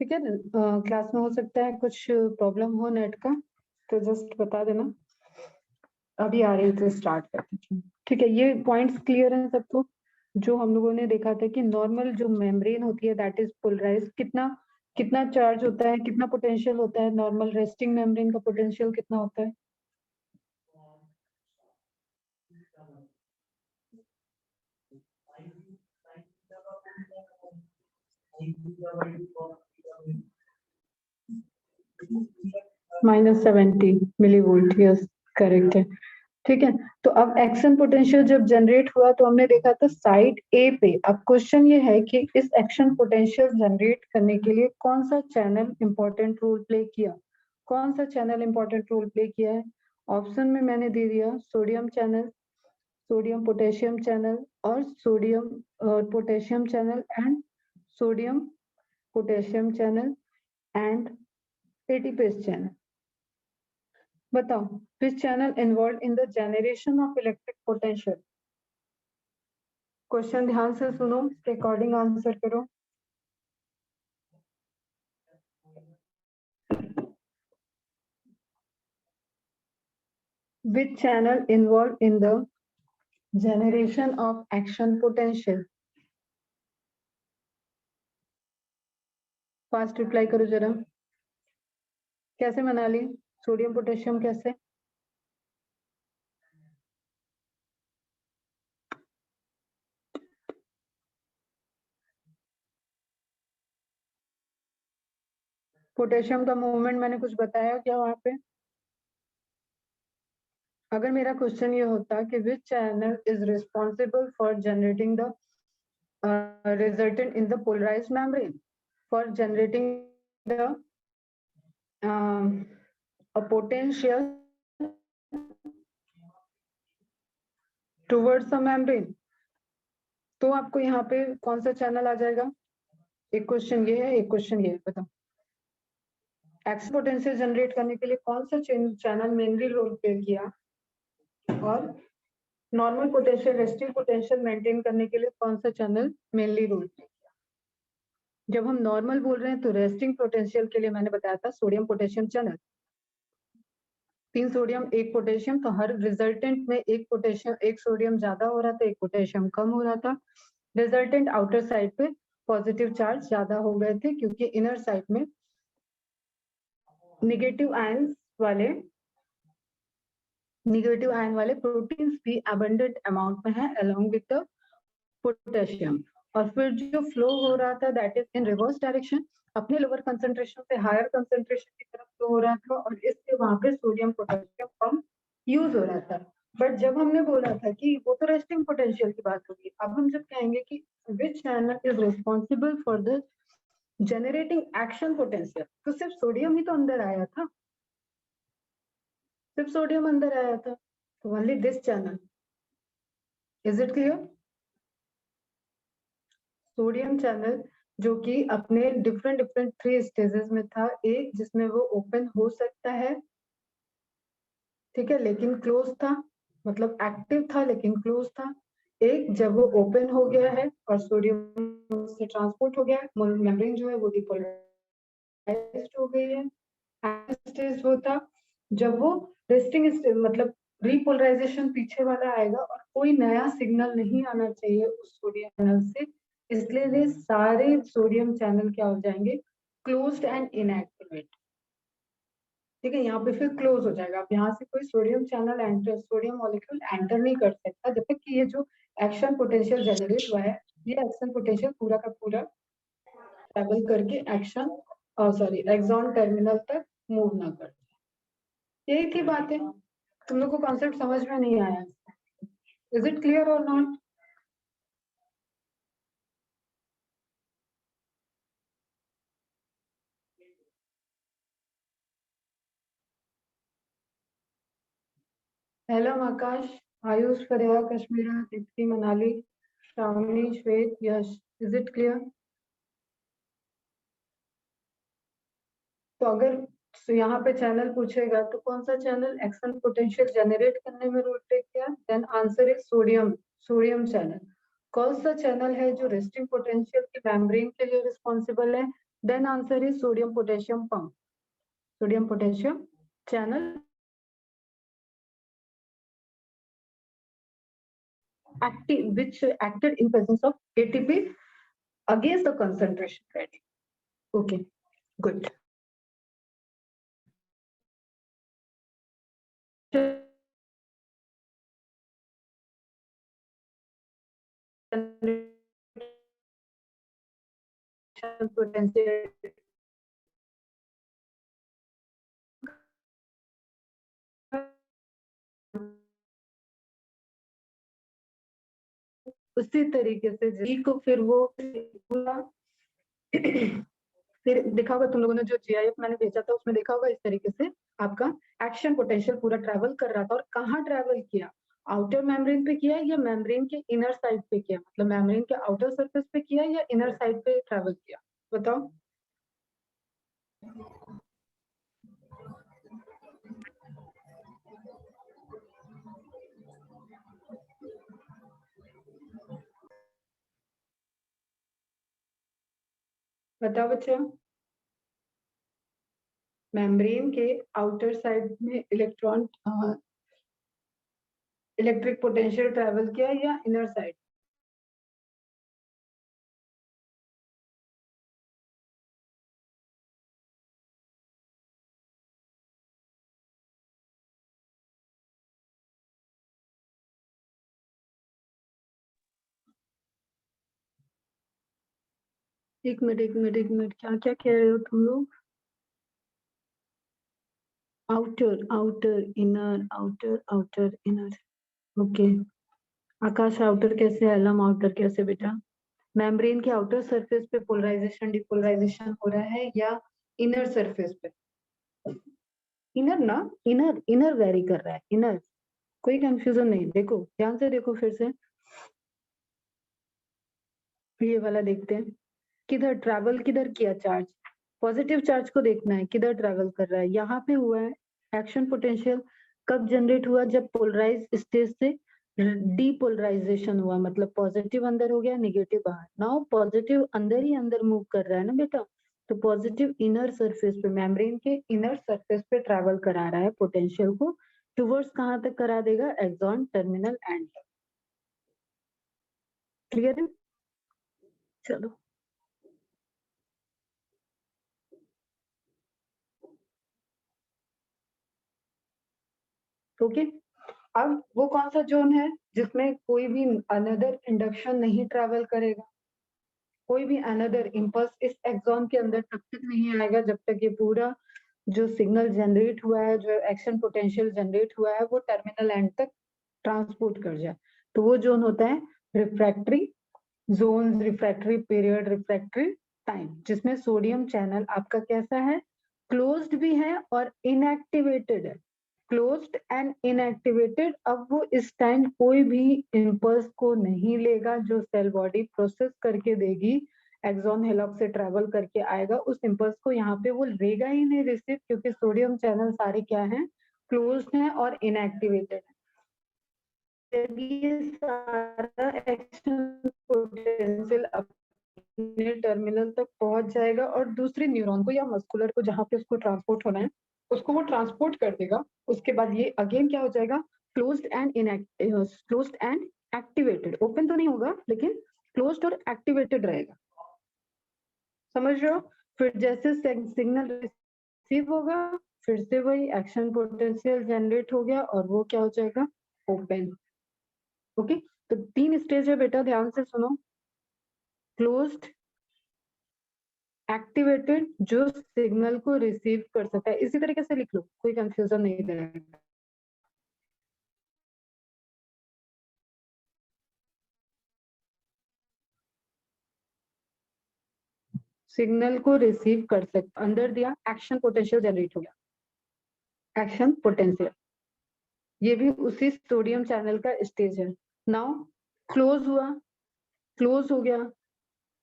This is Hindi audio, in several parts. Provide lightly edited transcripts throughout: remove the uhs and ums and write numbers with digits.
ठीक है। क्लास में हो सकता है कुछ प्रॉब्लम हो नेट का, तो जस्ट बता देना। अभी आ रही तो स्टार्ट करते हैं। ठीक है, ये पॉइंट्स क्लियर हैं सबको। जो हम लोगों ने देखा था कि नॉर्मल जो मेम्ब्रेन होती है दैट इज पोलराइज, कितना कितना चार्ज होता है, कितना पोटेंशियल होता है, नॉर्मल रेस्टिंग मेम्ब्रेन का पोटेंशियल कितना होता है? -70 मिलीवोल्ट, यस करेक्ट है। ठीक है, तो अब एक्शन पोटेंशियल जब जनरेट हुआ तो हमने देखा था साइड ए पे। अब क्वेश्चन ये है कि इस एक्शन पोटेंशियल जनरेट करने के लिए कौन सा चैनल इंपॉर्टेंट रोल प्ले किया? कौन सा चैनल इंपॉर्टेंट रोल प्ले किया है? ऑप्शन में मैंने दे दिया sodium channel, sodium potassium channel, और sodium potassium channel and sodium potassium channel and ATPase channel. बताओ, which channel involved in the generation of electric potential? Question ध्यान से सुनो, रिकॉर्डिंग आंसर करो। Which channel involved in the generation of action potential? Fast reply करो जरा। कैसे मनाली? सोडियम पोटेशियम कैसे? पोटेशियम का मूवमेंट मैंने कुछ बताया क्या वहां पे? अगर मेरा क्वेश्चन ये होता कि which channel is responsible for generating the resultant in the polarized membrane for generating the a potential towards the membrane, तो आपको यहाँ पे कौन सा चैनल आ जाएगा? एक क्वेश्चन ये है, एक क्वेश्चन ये है, बताओ। एक्शन पोटेंशियल जनरेट करने के लिए कौन सा चैनल मेनली रोल प्ले किया, और normal potential resting potential maintain करने के लिए कौन सा चैनल मेनली रोल प्ले किया? जब हम नॉर्मल बोल रहे हैं तो रेस्टिंग पोटेंशियल के लिए मैंने बताया था sodium potassium channel, 3 sodium 1 potassium, तो हर रिजल्टेंट में एक पोटेशियम एक सोडियम ज्यादा हो रहा था, एक पोटेशियम कम हो रहा था। रिजल्टेंट आउटर साइड पे पॉजिटिव चार्ज ज्यादा हो गए थे क्योंकि इनर साइड में नेगेटिव आयन वाले प्रोटीन्स भी अबंडेंट अमाउंट में है अलोंग विद द पोटेशियम। और फिर जो फ्लो हो रहा था that is in reverse direction, अपने लोअर कंसंट्रेशन से हायर कंसंट्रेशन की तरफ फ्लो हो रहा था, और इससे वहां पे सोडियम पोटेशियम पंप यूज हो रहा था। बट जब हमने बोला था कि वो तो रेस्टिंग पोटेंशियल की बात होगी, अब हम जब कहेंगे कि which channel is responsible for the generating action potential, तो सिर्फ सोडियम ही तो अंदर आया था, सिर्फ सोडियम अंदर आया था, तो only this channel. Is it clear? Sodium channel जो कि अपने डिफरेंट डिफरेंट 3 स्टेजेस में था, एक जिसमें वो ओपन हो सकता है, ठीक है, लेकिन क्लोज था, मतलब एक्टिव था लेकिन क्लोज था। एक जब वो ओपन हो गया है और सोडियम से ट्रांसपोर्ट हो गया है, मेम्ब्रेन जो है वो डिपोलराइज्ड हो गई है। स्टेज वो था जब वो रेस्टिंग मतलब रिपोलराइजेशन पीछे वाला आएगा और कोई नया सिग्नल नहीं आना चाहिए उस सोडियम चैनल से, इसलिए वे सारे सोडियम चैनल क्या हो जाएंगे? Closed end inactivate. ठीक है, यहाँ पे फिर क्लोज हो जाएगा। अब यहाँ से कोई sodium channel enter, sodium molecule enter नहीं कर सकता जब तक कि ये जो एक्शन पोटेंशियल जनरेट हुआ है, ये एक्शन पोटेंशियल पूरा का पूरा ट्रैवल करके एक्शन सॉरी एक्सॉन टर्मिनल तक मूव ना कर। यही थी बातें। तुम लोग को कॉन्सेप्ट समझ में नहीं आया? इज इट क्लियर और नॉट? हेलो आकाश, आयुष, फरिया, कश्मीरा, दीप्ति, मनाली, श्रावणी, श्वेत, यश, इज इट क्लियर? तो अगर यहाँ पे चैनल पूछेगा तो कौन सा चैनल एक्शन पोटेंशियल जनरेट करने में रोल प्ले किया? Then answer is sodium, sodium channel. कौन सा चैनल है जो रेस्टिंग पोटेंशियल की मेम्ब्रेन के लिए रिस्पॉन्सिबल है? Then answer is sodium potassium pump. Sodium potassium channel active, which acted in presence of ATP against the concentration gradient. Okay, good. Potential उसी तरीके से जी को फिर वो पूरा फिर देखा होगा तुम लोगों ने जो जीआईएफ मैंने भेजा था उसमें देखा होगा इस तरीके से आपका एक्शन पोटेंशियल पूरा ट्रैवल कर रहा था और कहाँ ट्रैवल किया, आउटर मेम्ब्रेन पे किया या मेम्ब्रेन के इनर साइड पे किया, मतलब मेम्ब्रेन के आउटर सरफेस पे किया या इनर साइड पे ट्रैवल किया, बताओ। बताओ बच्चों, मेम्ब्रेन के आउटर साइड में इलेक्ट्रॉन इलेक्ट्रिक पोटेंशियल ट्रैवल किया या इनर साइड? एक मिनट क्या क्या कह रहे हो तुम लोग? Outer outer inner outer outer inner. Okay, Akash outer कैसे, एलम आउटर कैसे बेटा? मेम्ब्रेन के आउटर सरफेस पे पोलराइजेशन डिपोलराइजेशन हो रहा है या इनर सरफेस पे? इनर ना, इनर इनर वेरी कर रहा है, इनर, कोई कंफ्यूजन नहीं। देखो ध्यान से देखो फिर से, ये वाला देखते हैं। किधर ट्रैवल किधर किया चार्ज? पॉजिटिव चार्ज को देखना है किधर ट्रैवल कर रहा है, यहाँ पे हुआ है। एक्शन पोटेंशियल कब जनरेट हुआ? जब पोलराइज स्टेज से डीपोलराइजेशन हुआ, मतलब पॉजिटिव अंदर हो गया नेगेटिव बाहर। नाउ पॉजिटिव अंदर ही अंदर मूव कर रहा है ना बेटा, तो पॉजिटिव इनर सरफेस पे, मेम्ब्रेन के इनर सरफेस पे ट्रैवल करा रहा है पोटेंशियल को, टुवर्ड्स कहाँ तक करा देगा? एक्सॉन टर्मिनल एंड तक। क्लियर है? चलो ओके। अब वो कौन सा जोन है जिसमें कोई भी अनदर इंडक्शन नहीं ट्रैवल करेगा, कोई भी अनदर इम्पल्स इस एक्सॉन के अंदर तब तक नहीं आएगा जब तक ये पूरा जो सिग्नल जनरेट हुआ है, जो एक्शन पोटेंशियल जनरेट हुआ है, वो टर्मिनल एंड तक ट्रांसपोर्ट कर जाए। तो वो जोन होता है refractory zone, refractory period, refractory time, जिसमें सोडियम चैनल आपका कैसा है? क्लोज्ड भी है और इनएक्टिवेटेड है। Closed end inactivated. अब वो इस टाइम कोई भी इम्पल्स को नहीं लेगा, जो सेल बॉडी प्रोसेस करके देगी, एक्सॉन हेलॉक से ट्रेवल करके आएगा, उस इम्पल्स को यहाँ पे वो लेगा ही नहीं रिसीव, क्योंकि सोडियम चैनल सारे क्या हैं? क्लोज्ड हैं और इनएक्टिवेटेड है। जब ये सारा एक्शन पोटेंशियल अपने टर्मिनल तक पहुंच जाएगा और दूसरे न्यूरॉन को या मस्कुलर को जहां पे उसको ट्रांसपोर्ट होना है उसको वो ट्रांसपोर्ट कर देगा, उसके बाद ये अगेन क्या हो जाएगा? Closed end activated. ओपन तो नहीं होगा लेकिन क्लोज्ड और एक्टिवेटेड रहेगा, समझ रहे हो? फिर जैसे सिग्नल रिसीव होगा, फिर से वही एक्शन पोटेंशियल जनरेट हो गया और वो क्या हो जाएगा? ओपन। ओके, तो 3 स्टेज है बेटा, ध्यान से सुनो। क्लोज्ड, एक्टिवेटेड, जो सिग्नल को रिसीव कर सकता है। इसी तरीके से लिख लो, कोई कंफ्यूजन नहीं रहेगा। सिग्नल को रिसीव कर सकता, अंदर दिया एक्शन पोटेंशियल जनरेट हो गया, एक्शन पोटेंशियल। ये भी उसी सोडियम चैनल का स्टेज है। नाउ क्लोज हुआ, क्लोज हो गया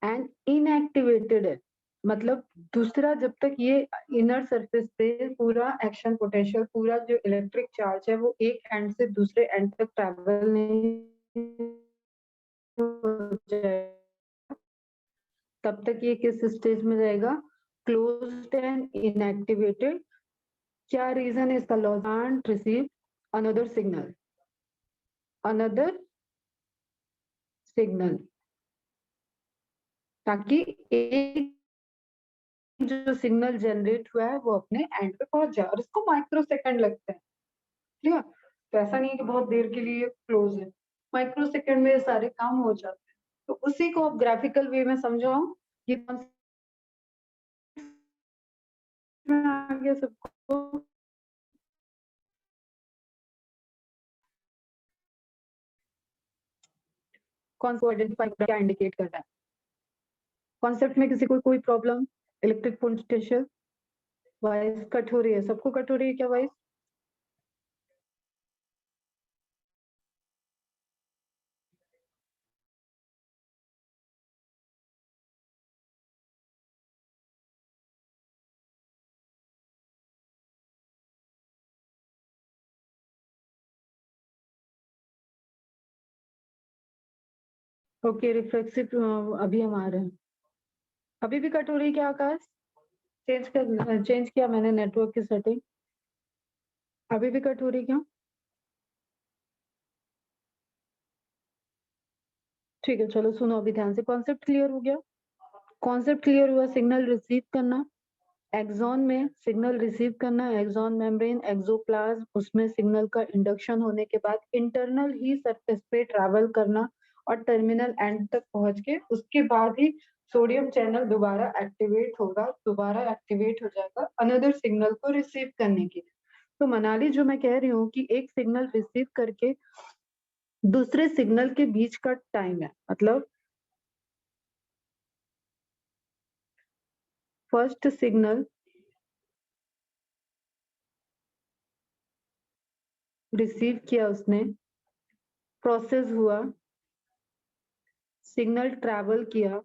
एंड इनएक्टिवेटेड है, मतलब दूसरा जब तक ये इनर सरफेस पे पूरा एक्शन पोटेंशियल, पूरा जो इलेक्ट्रिक चार्ज है वो एक एंड से दूसरे एंड तक ट्रैवल नहीं हो जाए, तब तक ये किस स्टेज में रहेगा, क्लोज्ड एंड इनएक्टिवेटेड। क्या रीजन है इसका, loss can't receive another signal, ताकि एक जो सिग्नल जनरेट हुआ है वो अपने एंड पे पहुंच जाए, और इसको माइक्रो सेकंड लगते हैं। ठीक है, तो ऐसा नहीं है कि बहुत देर के लिए क्लोज है, माइक्रो सेकंड में ये सारे काम हो जाते हैं। तो उसी को आप ग्राफिकल वे में समझाओ, ये concept में आ गया सबको। कौन को आइडेंटिफाई क्या इंडिकेट करता है, कॉन्सेप्ट में किसी को कोई problem, electric potential. Voice cut हो रही है, सबको कट हो रही है क्या वॉइस? ओके, रिफ्लेक्सिव अभी हम आ रहे हैं। अभी भी कट हो रही है क्या आकाश? चेंज किया मैंने नेटवर्क की सेटिंग, अभी भी कट हो रही क्या? ठीक है, चलो सुनो अभी ध्यान से, कॉन्सेप्ट क्लियर हो गया? कॉन्सेप्ट क्लियर हुआ, सिग्नल रिसीव करना, एक्सॉन में सिग्नल रिसीव करना, एक्सॉन मेम्ब्रेन, एक्सोप्लाज्म, उसमें सिग्नल का इंडक्शन होने के बाद इंटरनल ही सरफेस पे ट्रैवल करना और टर्मिनल एंड तक पहुंच के उसके बाद ही सोडियम चैनल दोबारा एक्टिवेट होगा, दोबारा एक्टिवेट हो जाएगा अनदर सिग्नल को रिसीव करने के लिए। तो मनाली, जो मैं कह रही हूँ कि एक सिग्नल रिसीव करके दूसरे सिग्नल के बीच का टाइम है, मतलब फर्स्ट सिग्नल रिसीव किया उसने, प्रोसेस हुआ, सिग्नल ट्रैवल किया,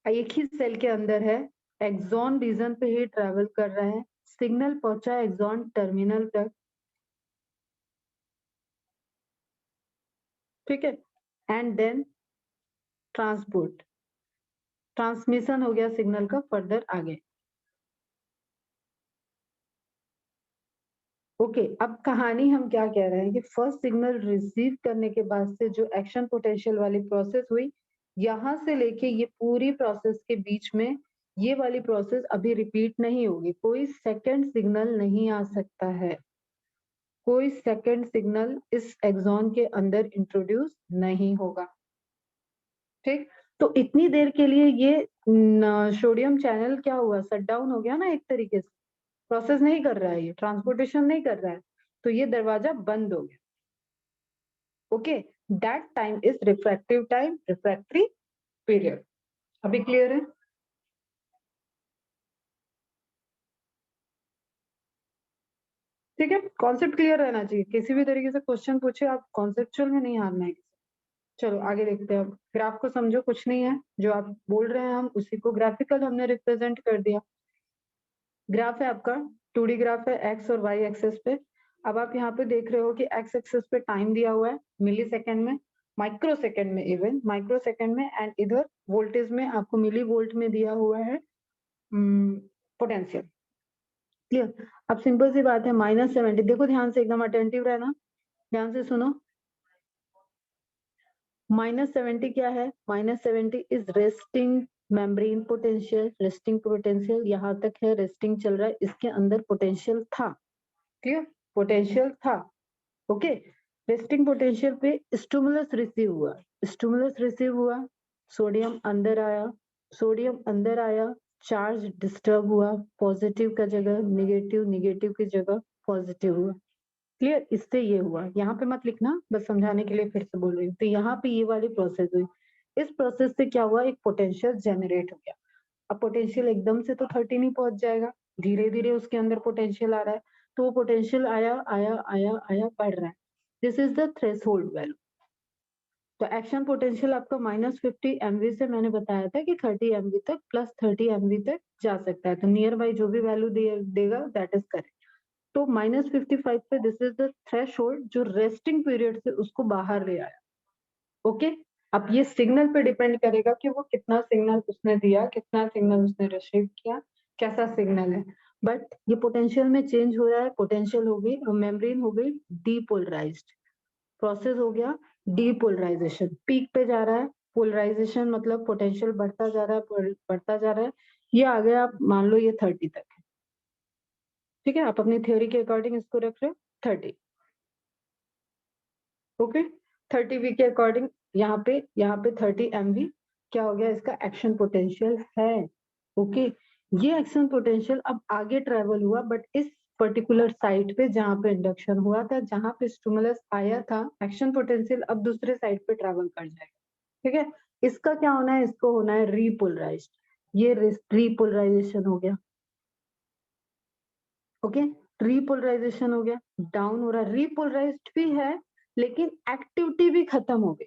एक ही सेल के अंदर है, एक्सॉन रीजन पे ही ट्रैवल कर रहा है, सिग्नल पहुंचा एक्सॉन टर्मिनल तक, ठीक है, एंड देन ट्रांसपोर्ट, ट्रांसमिशन हो गया सिग्नल का फर्दर आगे। ओके, अब कहानी हम क्या कह रहे हैं कि फर्स्ट सिग्नल रिसीव करने के बाद से जो एक्शन पोटेंशियल वाली प्रोसेस हुई, यहां से लेके ये पूरी प्रोसेस के बीच में ये वाली प्रोसेस अभी रिपीट नहीं होगी, कोई सेकंड सिग्नल नहीं आ सकता है, कोई सेकंड सिग्नल इस एक्सॉन के अंदर इंट्रोड्यूस नहीं होगा। ठीक, तो इतनी देर के लिए ये सोडियम चैनल क्या हुआ, शट डाउन हो गया ना, एक तरीके से प्रोसेस नहीं कर रहा है, ये ट्रांसपोर्टेशन नहीं कर रहा है, तो ये दरवाजा बंद हो गया। Okay, that time is refractive time, refractory period. अभी क्लियर है? ठीक है, कॉन्सेप्ट क्लियर रहना चाहिए, किसी भी तरीके से क्वेश्चन पूछे आप कॉन्सेप्चुअल में नहीं हारना है। चलो आगे देखते हैं, अब ग्राफ को समझो, कुछ नहीं है जो आप बोल रहे हैं हम उसी को ग्राफिकल हमने रिप्रेजेंट कर दिया। ग्राफ है आपका 2D ग्राफ है, एक्स और वाई एक्सेस पे। अब आप यहाँ पे देख रहे हो कि एक्स एक्सेस पे टाइम दिया हुआ है मिली सेकेंड में, माइक्रो सेकेंड में, इवन माइक्रो सेकेंड में, एंड इधर वोल्टेज में आपको मिली वोल्ट में दिया हुआ है पोटेंशियल। क्लियर? अब सिंपल सी बात है, -70, देखो ध्यान से, एकदम अटेंटिव रहना, ध्यान से सुनो। -70 क्या है? -70 is resting membrane potential, resting potential यहाँ तक है, रेस्टिंग चल रहा है, इसके अंदर पोटेंशियल था। क्लियर? पोटेंशियल था। ओके, रेस्टिंग पोटेंशियल पे स्टिमुलस रिसीव हुआ, स्टिमुलस रिसीव हुआ, सोडियम अंदर आया, सोडियम अंदर आया, चार्ज डिस्टर्ब हुआ, पॉजिटिव का जगह निगेटिव, निगेटिव की जगह पॉजिटिव हुआ। क्लियर? इससे ये हुआ, यहाँ पे मत लिखना, बस समझाने के लिए फिर से बोल रही हूँ। तो यहाँ पे ये वाली प्रोसेस हुई, इस प्रोसेस से क्या हुआ, एक पोटेंशियल जनरेट हो गया। अब पोटेंशियल एकदम से तो 30 नहीं पहुंच जाएगा, धीरे धीरे उसके अंदर पोटेंशियल आ रहा है, तो वो पोटेंशियल आया आया आया आया बढ़ रहा है, this is the threshold value. तो एक्शन पोटेंशियल आपका -50 MV से मैंने बताया था कि 30 MV तक, +30 MV तक जा सकता है, तो नियर बाई जो भी वैल्यू देगा दैट इज करेक्ट। तो -55 पे दिस इज द थ्रेशोल्ड जो रेस्टिंग पीरियड से उसको बाहर ले आया। ओके, अब ये सिग्नल पे डिपेंड करेगा कि वो कितना सिग्नल उसने दिया, कितना सिग्नल उसने रिसीव किया, कैसा सिग्नल है। बट ये पोटेंशियल में चेंज हो रहा है, पोटेंशियल हो गई और मेम्ब्रेन हो गई डीपोलराइज्ड, प्रोसेस हो गया डीपोलराइजेशन, पीक पे जा रहा है, पोलराइजेशन मतलब पोटेंशियल बढ़ता जा रहा है, बढ़ता जा रहा है, ये आ गया, आप मान लो ये 30 तक है, ठीक है, आप अपनी थ्योरी के अकॉर्डिंग इसको रख रहे हो 30, ओके, 30V के अकॉर्डिंग यहाँ पे 30 MV क्या हो गया, इसका एक्शन पोटेंशियल है, ओके। ये एक्शन पोटेंशियल अब आगे ट्रेवल हुआ, बट इस पर्टिकुलर साइट पे जहाँ पे इंडक्शन हुआ था, जहाँ पे स्टिमुलस आया था, एक्शन पोटेंशियल अब दूसरे साइड पे ट्रेवल कर जाएगा, ठीक है। इसका क्या होना है, इसको होना है रीपोलराइज्ड, ये रीपोलराइजेशन हो गया, ओके, रीपोलराइजेशन हो गया, डाउन हो रहा है, रीपोलराइज्ड भी है लेकिन एक्टिविटी भी खत्म हो गई,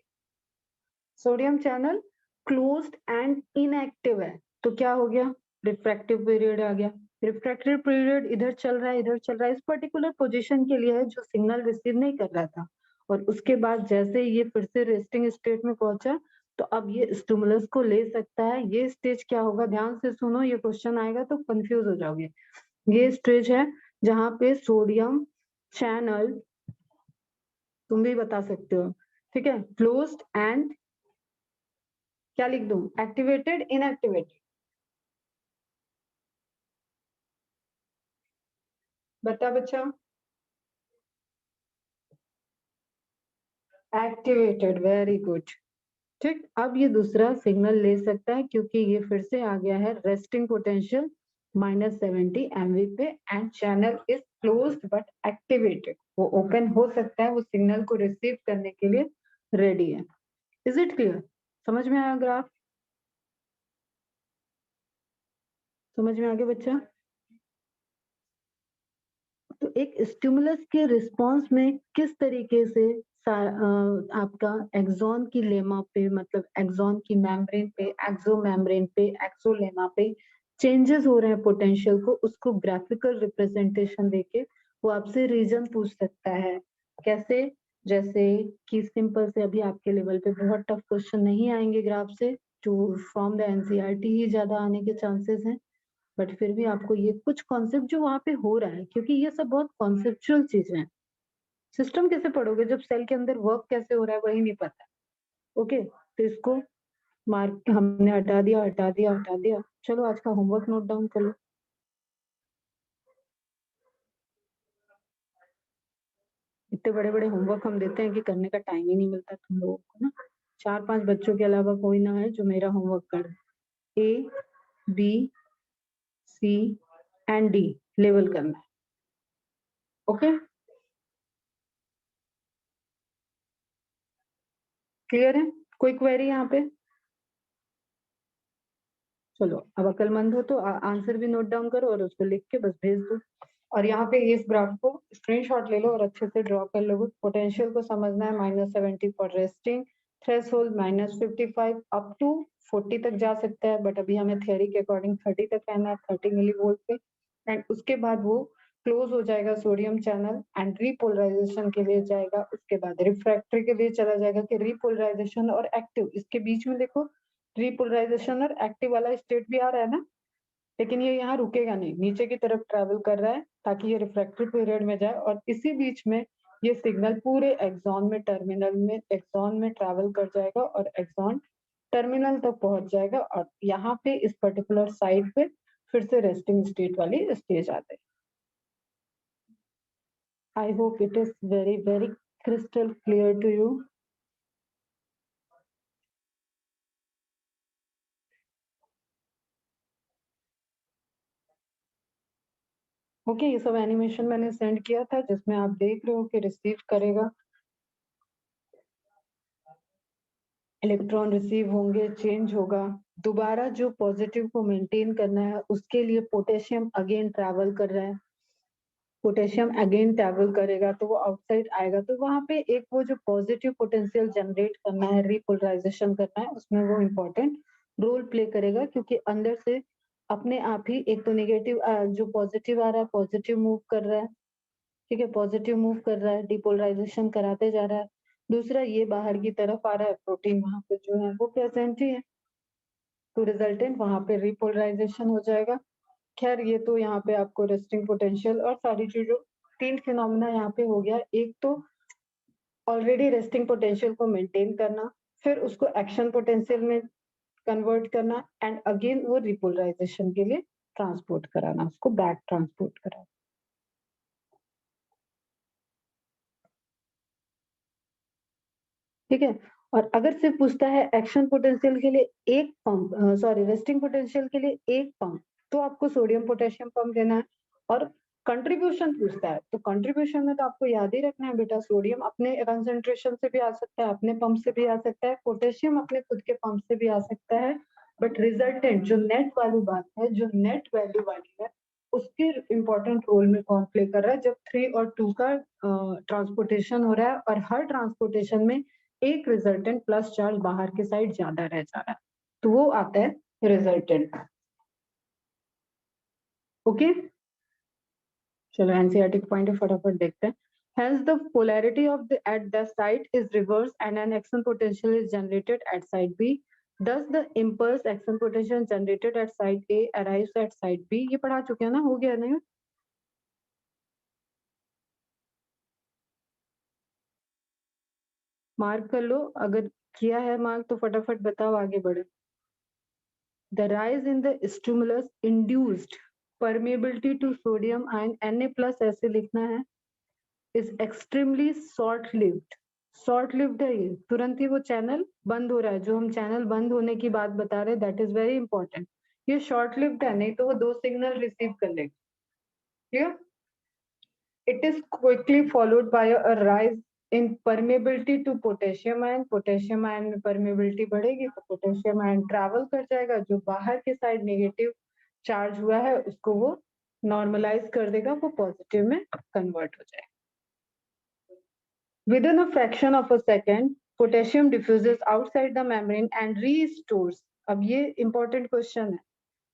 sodium channel closed end inactive है, तो क्या हो गया, रिफ्रैक्टिव पीरियड आ गया, रिफ्रैक्टिव पीरियड इधर चल रहा है, इधर चल रहा है, इस पर्टिकुलर पोजीशन के लिए है जो सिग्नल रिसीव नहीं कर रहा था, और उसके बाद जैसे ये फिर से रेस्टिंग स्टेट में पहुंचा, तो अब ये स्टिमुलस को ले सकता है, ये स्टेज क्या होगा, ध्यान से सुनो, ये क्वेश्चन आएगा तो कंफ्यूज हो जाओगे, ये स्टेज है जहां पे सोडियम चैनल, तुम भी बता सकते हो, ठीक है, क्लोज्ड एंड क्या लिख दूं, एक्टिवेटेड इनएक्टिवेटेड, बता बच्चा, एक्टिवेटेड, वेरी गुड, ठीक। अब ये दूसरा सिग्नल ले सकता है क्योंकि ये फिर से आ गया है रेस्टिंग पोटेंशियल -70 MV पे, and channel is closed but activated, वो ओपन हो सकता है, वो सिग्नल को रिसीव करने के लिए रेडी है, इज इट क्लियर, समझ में आया ग्राफ, समझ में आ गया बच्चा। तो एक स्टिमुलस के रिस्पांस में किस तरीके से आपका एक्सॉन की लेमा पे, मतलब एक्सॉन की मेम्ब्रेन पे, एक्सो मेम्ब्रेन पे, एक्सोलेमा पे चेंजेस हो रहे हैं पोटेंशियल को, उसको ग्राफिकल रिप्रेजेंटेशन देके वो आपसे रीजन पूछ सकता है, कैसे, जैसे कि सिंपल से अभी आपके लेवल पे बहुत टफ क्वेश्चन नहीं आएंगे ग्राफ से, जो फ्रॉम द एनसीईआरटी ही ज्यादा आने के चांसेस हैं, बट फिर भी आपको ये कुछ कॉन्सेप्ट जो वहां पे हो रहा है, क्योंकि ये सब बहुत कॉन्सेप्चुअल चीजें हैं, सिस्टम कैसे पढ़ोगे जब सेल के अंदर वर्क कैसे हो रहा है वही नहीं पता, ओके, तो इसको मार्क हमने हटा दिया, हटा दिया, हटा दिया, चलो आज का होमवर्क नोट डाउन कर लो, इतने बड़े बड़े होमवर्क हम देते हैं कि करने का टाइम ही नहीं मिलता तुम लोगों को ना, 4-5 बच्चों के अलावा कोई ना है जो मेरा होमवर्क कर, A B C and D level करना है, ओके, क्लियर है, कोई क्वेरी यहाँ पे, चलो अब अक्लमंद हो तो आंसर भी नोट डाउन करो और उसको लिख के बस भेज दो, और यहाँ पे इस ग्राफ को स्क्रीनशॉट ले लो और अच्छे से ड्रॉ कर लो, पोटेंशियल को समझना है -70 for resting, threshold -55 up to 40 तक जा सकता है, बट अभी हमें थियरी के अकॉर्डिंग 30 तक रहना है, 30 मिलीवोल्ट पे, एंड उसके बाद वो क्लोज हो जाएगा सोडियम चैनल एंड रीपोलराइजेशन के लिए जाएगा, उसके बाद रिफ्रैक्टरी के लिए चला जाएगा कि रीपोलराइजेशन और एक्टिव, इसके बीच में देखो रीपोलराइजेशन और एक्टिव वाला स्टेट भी आ रहा है ना, लेकिन ये यहाँ रुकेगा नहीं, नीचे की तरफ ट्रेवल कर रहा है ताकि ये रिफ्रैक्टिव पीरियड में जाए, और इसी बीच में ये सिग्नल पूरे एक्सॉन में, टर्मिनल में, एक्सॉन में ट्रेवल कर जाएगा और एक्सॉन टर्मिनल तक पहुंच जाएगा, और यहाँ पे इस पर्टिकुलर साइड पे फिर से रेस्टिंग स्टेट वाली स्टेज आते हैं। I hope it is very very crystal clear to you. Okay, ये सब एनिमेशन मैंने सेंड किया था जिसमें आप देख रहे हो कि रिसीव करेगा, इलेक्ट्रॉन रिसीव होंगे, चेंज होगा, दोबारा जो पॉजिटिव को मेंटेन करना है उसके लिए पोटेशियम अगेन ट्रैवल कर रहा है, पोटेशियम अगेन ट्रैवल करेगा तो वो आउटसाइड आएगा, तो वहां पे एक वो जो पॉजिटिव पोटेंशियल जनरेट करना है, रिपोलराइजेशन करना है, उसमें वो इम्पोर्टेंट रोल प्ले करेगा, क्योंकि अंदर से अपने आप ही एक तो नेगेटिव जो पॉजिटिव आ रहा है पॉजिटिव मूव कर रहा है, ठीक है, पॉजिटिव मूव कर रहा है, डिपोलराइजेशन कराते जा रहा है, दूसरा ये बाहर की तरफ आ रहा है, प्रोटीन वहां पे जो है वो प्रेजेंट ही है, तो रिजल्टेंट वहां पे रिपोलराइजेशन हो जाएगा। खैर ये तो यहाँ पे आपको रेस्टिंग पोटेंशियल और सारी चीजों, 3 फिनोमेना यहाँ पे हो गया। एक तो ऑलरेडी रेस्टिंग पोटेंशियल को मेंटेन करना, फिर उसको एक्शन पोटेंशियल में कन्वर्ट करना, एंड अगेन वो रिपोलराइजेशन के लिए ट्रांसपोर्ट कराना, उसको बैक ट्रांसपोर्ट कराना। ठीक है। और अगर सिर्फ पूछता है एक्शन पोटेंशियल के लिए एक पंप, सॉरी रेस्टिंग पोटेंशियल के लिए एक पंप, तो आपको सोडियम पोटेशियम पंप देना है। और कंट्रीब्यूशन पूछता है तो कंट्रीब्यूशन में तो आपको याद ही रखना है बेटा, सोडियम अपने कंसेंट्रेशन से भी आ सकता है, अपने पंप से भी आ सकता है, पोटेशियम अपने खुद के पंप से भी आ सकता है, बट रिजल्टेंट जो नेट वाली बात है, जो नेट वैल्यू वाली है, उसके इम्पोर्टेंट रोल में कौन प्ले कर रहा है, जब 3 और 2 का ट्रांसपोर्टेशन हो रहा है और हर ट्रांसपोर्टेशन में एक रिजल्टेंट प्लस चार्ज बाहर के साइड ज्यादा रह जा रहा है, तो वो आता है रिजल्टेंट। ओके, चलो एनसीईआरटी पॉइंट फटाफट देखते हैं। Hence the polarity of the at the site is reversed and an action potential is generated at site B. Thus the impulse action potential generated at site A arrives at site B. ये पढ़ा चुके हैं ना, हो गया नहीं? मार्क कर लो, अगर किया है मार्क तो फटाफट बताओ, आगे बढ़े। The rise in the stimulus induced permeability to sodium ion Na+ ऐसे लिखना है, is extremely short lived। Short lived है ये, तुरंत ही वो चैनल बंद हो रहा है, जो हम चैनल बंद होने की बात बता रहे हैं, दैट इज वेरी इंपॉर्टेंट। ये शॉर्ट लिव्ड है, नहीं तो वो 2 सिग्नल रिसीव कर लेगा। Clear? It is quickly followed by a rise in permeability to potassium ion। Potassium ion में परमेबिलिटी बढ़ेगी तो पोटेशियम आयन ट्रैवल कर जाएगा, जो बाहर के साइड नेगेटिव चार्ज हुआ है उसको वो नॉर्मलाइज कर देगा, वो पॉजिटिव में कन्वर्ट हो जाएगा। Within a fraction of a second, potassium diffuses outside the membrane and restores। अब ये important question है,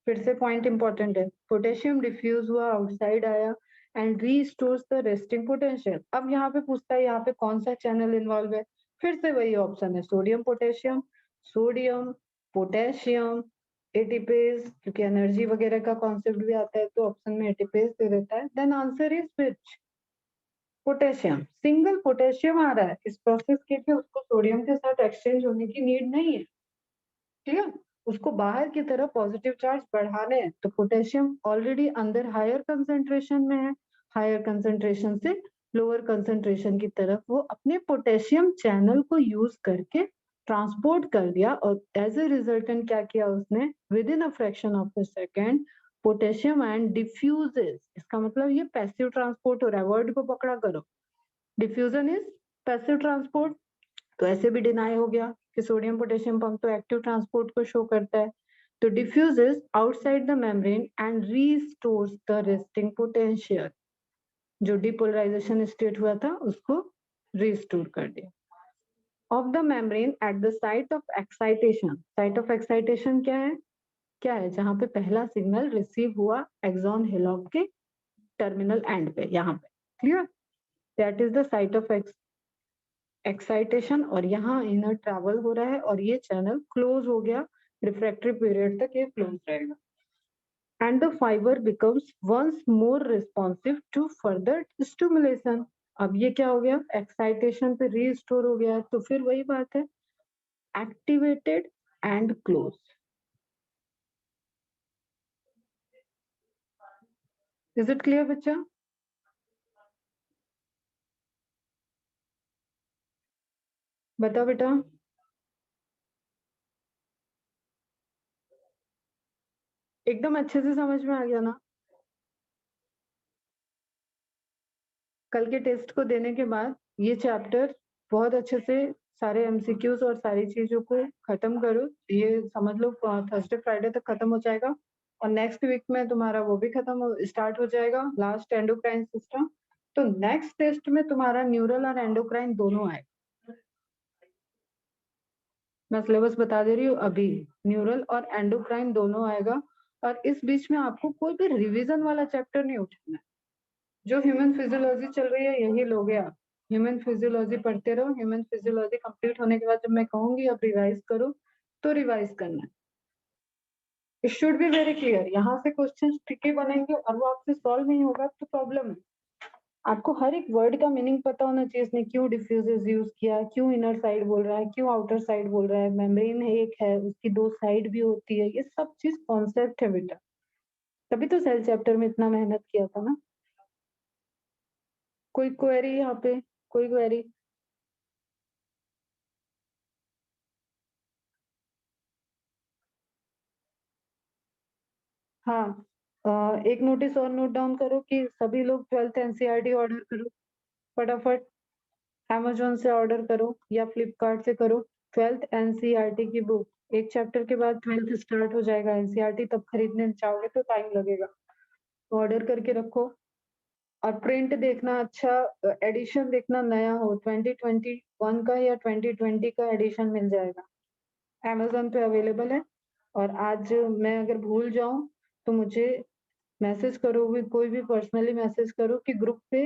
फिर से पॉइंट इंपॉर्टेंट है। पोटेशियम डिफ्यूज हुआ, आउटसाइड आया and restores the resting potential. अब यहाँ पे पूछता है यहाँ पे कौन सा चैनल इन्वॉल्व है, फिर से वही ऑप्शन है, sodium potassium, sodium potassium ATPase, क्योंकि एनर्जी वगैरह का कॉन्सेप्ट भी आता है तो ऑप्शन में एटीपेज दे देता है। Then answer is which? Potassium. Single potassium आ रहा है, इस प्रोसेस के लिए उसको सोडियम के साथ एक्सचेंज होने की नीड नहीं है। ठीक है, उसको बाहर की तरफ पॉजिटिव चार्ज बढ़ाने हैं, तो पोटेशियम ऑलरेडी अंदर हायर कंसेंट्रेशन में है, हायर कंसेंट्रेशन से लोअर कंसेंट्रेशन की तरफ वो अपने पोटेशियम चैनल को यूज करके ट्रांसपोर्ट कर दिया, और एज ए रिजल्टेंट क्या किया उसने, with in a fraction of a second potassium ion diffuses. इसका मतलब ये पैसिव ट्रांसपोर्ट हो रहा है, वर्ड को पकड़ा करो, डिफ्यूजन इज पैसिव ट्रांसपोर्ट। तो ऐसे भी डिनाई हो गया कि सोडियम पोटेशियम पंप तो एक्टिव ट्रांसपोर्ट को शो करता है। तो diffuses outside the membrane and restores the resting potential, जो डिपोलराइजेशन स्टेट हुआ था उसको रीस्टोर कर दिया। Of the membrane at the site of excitation. Site of excitation क्या है? क्या है जहां पे पहला सिग्नल रिसीव हुआ एक्सॉन हेलॉक के टर्मिनल एंड पे, यहाँ पे। Clear? That is the site of excitation, और यहाँ इनर ट्रैवल हो रहा है और ये चैनल क्लोज हो गया, रिफ्रैक्टरी पीरियड तक ये क्लोज रहेगा, and the fibre becomes once more responsive to further stimulation. अब ये क्या हो गया, एक्साइटेशन पे रीस्टोर हो गया, तो फिर वही बात है, activated and close. Is it clear बच्चा? बताओ बेटा। एकदम अच्छे से समझ में आ गया ना? कल के टेस्ट को देने के बाद ये चैप्टर बहुत अच्छे से सारे एमसीक्यूज और सारी चीजों को खत्म करो, ये समझ लो थर्सडे फ्राइडे तक खत्म हो जाएगा, और नेक्स्ट वीक में तुम्हारा वो भी स्टार्ट हो जाएगा, लास्ट एंडोक्राइन सिस्टम। तो नेक्स्ट टेस्ट में तुम्हारा न्यूरल और एंडोक्राइन दोनों आएगा। मैं सिलेबस बता दे रही हूँ अभी, न्यूरल और एंडोक्राइन दोनों आएगा, और इस बीच में आपको कोई भी रिवीजन वाला चैप्टर नहीं उठाना है। जो ह्यूमन फिजियोलॉजी चल रही है यही लोगे आप, ह्यूमन फिजियोलॉजी पढ़ते रहो। ह्यूमन फिजियोलॉजी कंप्लीट होने के बाद जब मैं कहूंगी अब रिवाइज करो तो रिवाइज करना। It should be very clear. यहाँ से क्वेश्चन ट्रिकी बनेंगे और वो आपसे सॉल्व नहीं होगा तो प्रॉब्लम है। आपको हर एक वर्ड का मीनिंग पता होना चाहिए, इसने क्यों डिफ्यूजेस यूज किया, क्यों इनर साइड बोल रहा है, क्यों आउटर साइड बोल रहा है, मेम्ब्रेन एक है उसकी दो साइड भी होती है, ये सब चीज कॉन्सेप्ट है बेटा। तभी तो सेल चैप्टर में इतना मेहनत किया था ना। कोई क्वेरी यहाँ पे, कोई क्वेरी? हाँ, एक नोटिस और नोट डाउन करो कि सभी लोग 12th एनसीईआरटी ऑर्डर करो फटाफट। Amazon से ऑर्डर करो या फ्लिपकार्ट से करो। 12th एनसीईआरटी की बुक, एक चैप्टर के बाद 12th स्टार्ट हो जाएगा एनसीईआरटी, तब खरीदने चाहोगे तो टाइम लगेगा। ऑर्डर करके रखो। और प्रिंट देखना अच्छा, एडिशन देखना नया हो, 2021 का या 2020 का एडिशन मिल जाएगा, Amazon पे अवेलेबल है। और आज मैं अगर भूल जाऊं तो मुझे मैसेज करो, भी कोई भी पर्सनली मैसेज करो कि ग्रुप पे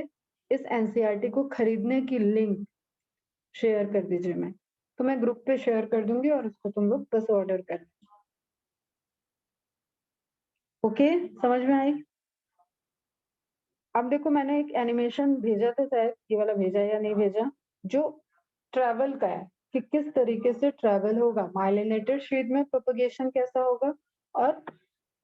इस एनसीईआरटी को खरीदने की लिंक शेयर कर दीजिए। मैं तो मैं ग्रुप पे शेयर कर दूंगी और उसको तुम लोग बस ऑर्डर कर। ओके, समझ में आई? अब देखो मैंने एक एनिमेशन भेजा था, शायद ये वाला भेजा या नहीं भेजा, जो ट्रैवल का है कि किस तरीके से ट्रैवल होगा, माइलिनेटेड शीट में प्रोपगेशन कैसा होगा और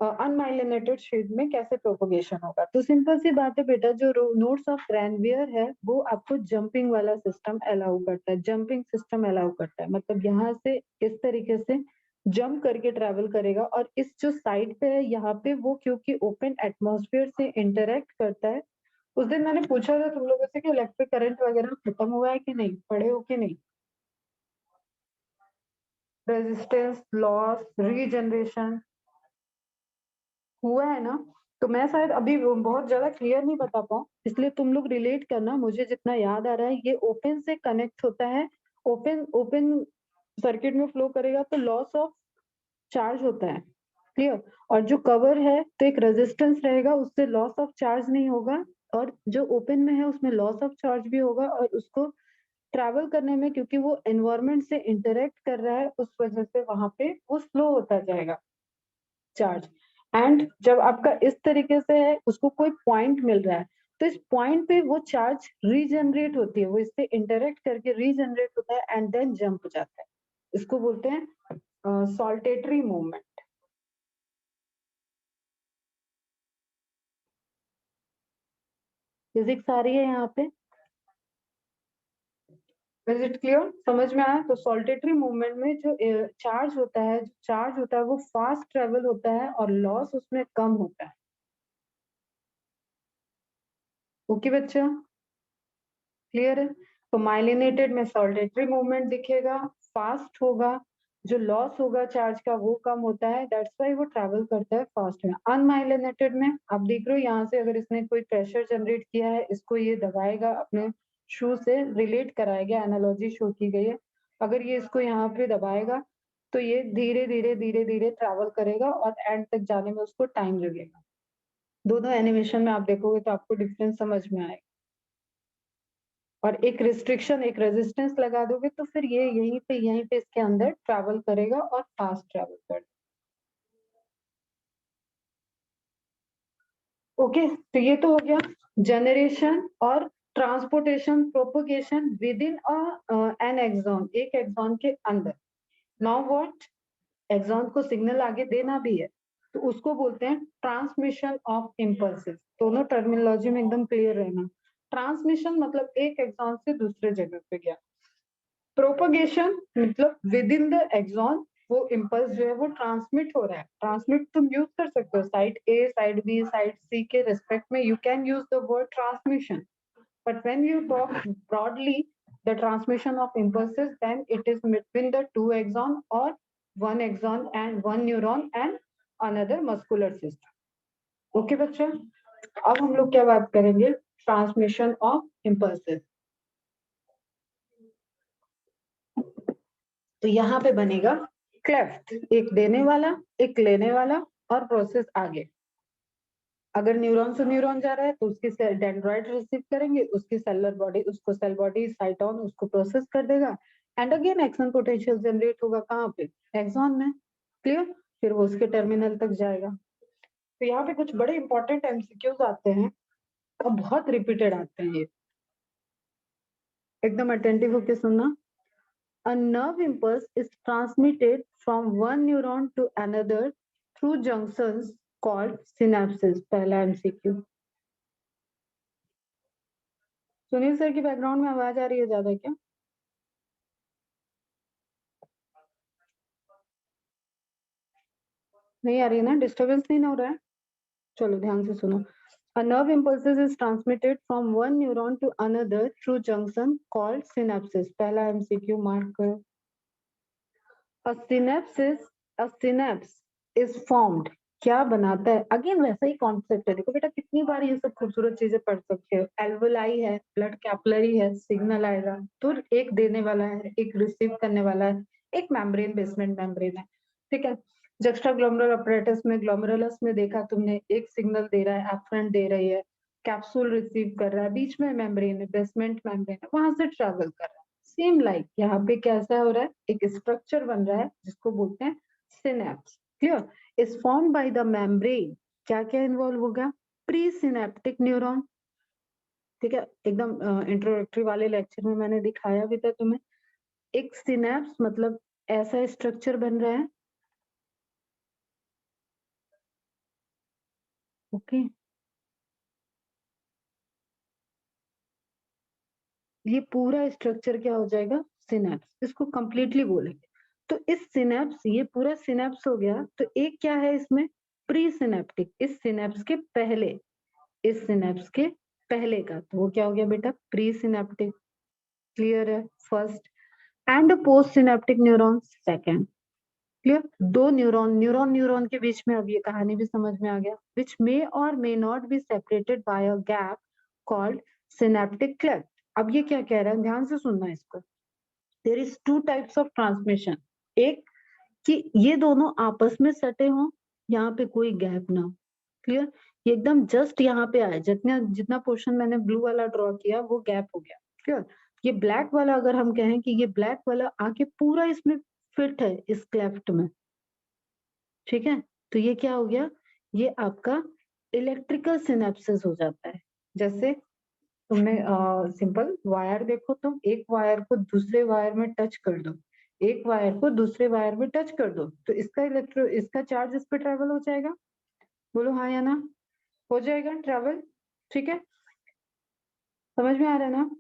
अनमाइलिनेटेड शीट में कैसे प्रोपगेशन होगा। तो सिंपल सी बात है बेटा, जो नोट्स ऑफ रैनवियर है वो आपको जंपिंग वाला सिस्टम अलाउ करता है, जंपिंग सिस्टम अलाउ करता है, मतलब यहाँ से इस तरीके से जंप करके ट्रैवल करेगा। और इस जो साइड पे है यहाँ पे वो क्योंकि ओपन एटमॉस्फेयर से इंटरेक्ट करता है। उस दिन मैंने पूछा था तुम लोगों से कि इलेक्ट्रिक करंट वगैरह खत्म हुआ है कि नहीं, पढ़े हो कि नहीं? रेजिस्टेंस, लॉस, रीजनरेशन हुआ है ना? तो मैं शायद अभी वो बहुत ज्यादा क्लियर नहीं बता पाऊँ, इसलिए तुम लोग रिलेट करना। मुझे जितना याद आ रहा है ये ओपन से कनेक्ट होता है, ओपन ओपन सर्किट में फ्लो करेगा तो लॉस ऑफ चार्ज होता है, क्लियर। और जो कवर है तो एक रेजिस्टेंस रहेगा, उससे लॉस ऑफ चार्ज नहीं होगा। और जो ओपन में है उसमें लॉस ऑफ चार्ज भी होगा, और उसको ट्रैवल करने में क्योंकि वो एनवायरमेंट से इंटरेक्ट कर रहा है उस वजह से वहां पे वो स्लो होता जाएगा चार्ज। एंड जब आपका इस तरीके से है उसको कोई पॉइंट मिल रहा है तो इस पॉइंट पे वो चार्ज रीजनरेट होती है, वो इससे इंटरेक्ट करके रीजनरेट होता है एंड देन जंप हो जाता है। इसको बोलते हैं सॉल्टेटरी मूवमेंट। फिजिक्स आ रही है यहाँ पे? इज इट क्लियर, समझ में आया? तो सॉल्टेटरी मूवमेंट में जो चार्ज होता है, जो चार्ज होता है वो फास्ट ट्रेवल होता है और लॉस उसमें कम होता है। ओके बच्चा, क्लियर है? तो माइलिनेटेड में सॉल्टेटरी मूवमेंट दिखेगा, फास्ट होगा, जो लॉस होगा चार्ज का वो कम होता है, दैट्स व्हाई वो ट्रैवल करता है फास्ट में। अनमाइलिनेटेड में आप देख रहे हो यहाँ से अगर इसने कोई प्रेशर जनरेट किया है, इसको ये दबाएगा, अपने शू से रिलेट कराएगा, एनालॉजी शो की गई है। अगर ये इसको यहाँ पे दबाएगा तो ये धीरे धीरे धीरे धीरे ट्रैवल करेगा और एंड तक जाने में उसको टाइम लगेगा। दोनों एनिमेशन में आप देखोगे तो आपको डिफरेंस समझ में आएगा। और एक रिस्ट्रिक्शन, एक रेजिस्टेंस लगा दोगे तो फिर ये यहीं पे इसके अंदर ट्रैवल करेगा और फास्ट ट्रैवल करेगा। ओके, तो ये तो हो गया जनरेशन और transportation, propagation within an axon, एक एक्सॉन के अंदर। नाउ व्हाट, एक्सॉन को सिग्नल आगे देना भी है तो उसको बोलते हैं ट्रांसमिशन ऑफ इम्पल्सेस। दोनों टर्मिनोलॉजी में एकदम क्लियर रहना। ट्रांसमिशन मतलब एक एक्सॉन से दूसरे जगह पे गया, प्रोपगेशन मतलब विद इन द एक्सॉन वो इम्पल्स जो है वो ट्रांसमिट हो रहा है। ट्रांसमिट तुम यूज कर सकते हो side A, side B, side C के रिस्पेक्ट में, you can use the word transmission. But when you talk broadly the transmission of impulses then it is between the two axon और one axon and one neuron and another muscular system. Okay बच्चा, अब हम लोग क्या बात करेंगे, ट्रांसमिशन ऑफ इम्पल्सेस। तो यहाँ पे बनेगा क्लेफ्ट, एक देने वाला, एक लेने वाला और प्रोसेस आगे। अगर न्यूरॉन से न्यूरॉन जा रहा है तो उसकी डेंड्राइट रिसीव करेंगे, उसकी सेलुलर बॉडी उसको सेल बॉडी साइटोन उसको प्रोसेस कर देगा and again action potential generate होगा कहाँ पे, एक्सॉन में। क्लियर? फिर वो उसके टर्मिनल तक जाएगा। तो यहाँ पे कुछ बड़े इंपॉर्टेंट एमसीक्यूज आते हैं और बहुत रिपीटेड आते हैं ये, एकदम अटेंटिव होके सुनना। A nerve impulse is transmitted from one neuron to another through junctions called synapses. पहला एमसीक्यू। सुनील सर की बैकग्राउंड में आवाज आ रही है ज्यादा क्या? नहीं आ रही है ना? डिस्टर्बेंस नहीं ना हो रहा है? चलो ध्यान से सुनो। A nerve impulse is transmitted from one neuron to another through junction called synapses. पहला एमसीक्यू मार्क करो। A synapse is formed. क्या बनाता है? अगेन वैसा ही कॉन्सेप्ट है। देखो बेटा कितनी बार ये सब खूबसूरत चीजें पढ़ सकते हो। एल्वोलाई है, ब्लड कैपिलरी है, सिग्नल आएगा तो एक देने वाला है, एक रिसीव करने वाला है, एक मेम्ब्रेन बेसमेंट मेम्ब्रेन है। ठीक है। जक्स्ट्रा ग्लोमेरुलर अपरेटस में ग्लोमेरुलस में देखा तुमने, एक सिग्नल दे रहा है, एफरेंट दे रही है, कैप्सूल रिसीव कर रहा है, बीच में मेम्ब्रेन है, बेसमेंट मेम्ब्रेन है, वहां से ट्रेवल कर रहा है। सेम लाइक यहाँ पे कैसा हो रहा है, एक स्ट्रक्चर बन रहा है जिसको बोलते हैं synapse. Clear? Is form by the membrane. क्या क्या इन्वॉल्व होगा? Pre synaptic neuron. ठीक है, एकदम इंट्रोडक्टरी वाले लेक्चर में मैंने दिखाया भी था तुम्हें। एक सिनेप्स मतलब ऐसा स्ट्रक्चर बन रहा है। ओके, ये पूरा स्ट्रक्चर क्या हो जाएगा? सिनेप्स। इसको कंप्लीटली बोलेंगे तो इस सिनेप्स, ये पूरा सिनेप्स हो गया तो एक क्या है इसमें? Pre synaptic. इस सिनेप्स के पहले, इस सिनेप्स के पहले का, तो वो क्या हो गया बेटा? Pre synaptic. क्लियर है? First. And post synaptic neuron second. Clear? दो न्यूरॉन, न्यूरॉन न्यूरॉन के बीच में अब ये कहानी भी समझ में आ गया। विच मे और may not be separated by a gap called synaptic cleft. अब ये क्या कह रहा है, ध्यान से सुनना इसको। There is two types of transmission. एक कि ये दोनों आपस में सटे हों, यहाँ पे कोई गैप ना हो। क्लियर? ये एकदम जस्ट यहाँ पे आए, जितना जितना पोर्शन मैंने ब्लू वाला ड्रॉ किया वो गैप हो गया। क्लियर? ये ब्लैक वाला अगर हम कहें कि ये ब्लैक वाला आके पूरा इसमें फिट है इस क्लेफ्ट में, ठीक है, तो ये क्या हो गया? ये आपका इलेक्ट्रिकल सिनेप्सिस हो जाता है। जैसे तुमने सिंपल वायर देखो, तुम एक वायर को दूसरे वायर में टच कर दो, एक वायर को दूसरे वायर में टच कर दो तो इसका चार्ज इस पे ट्रेवल हो जाएगा। बोलो हाँ या ना? हो जाएगा ट्रेवल। ठीक है, समझ में आ रहा है ना?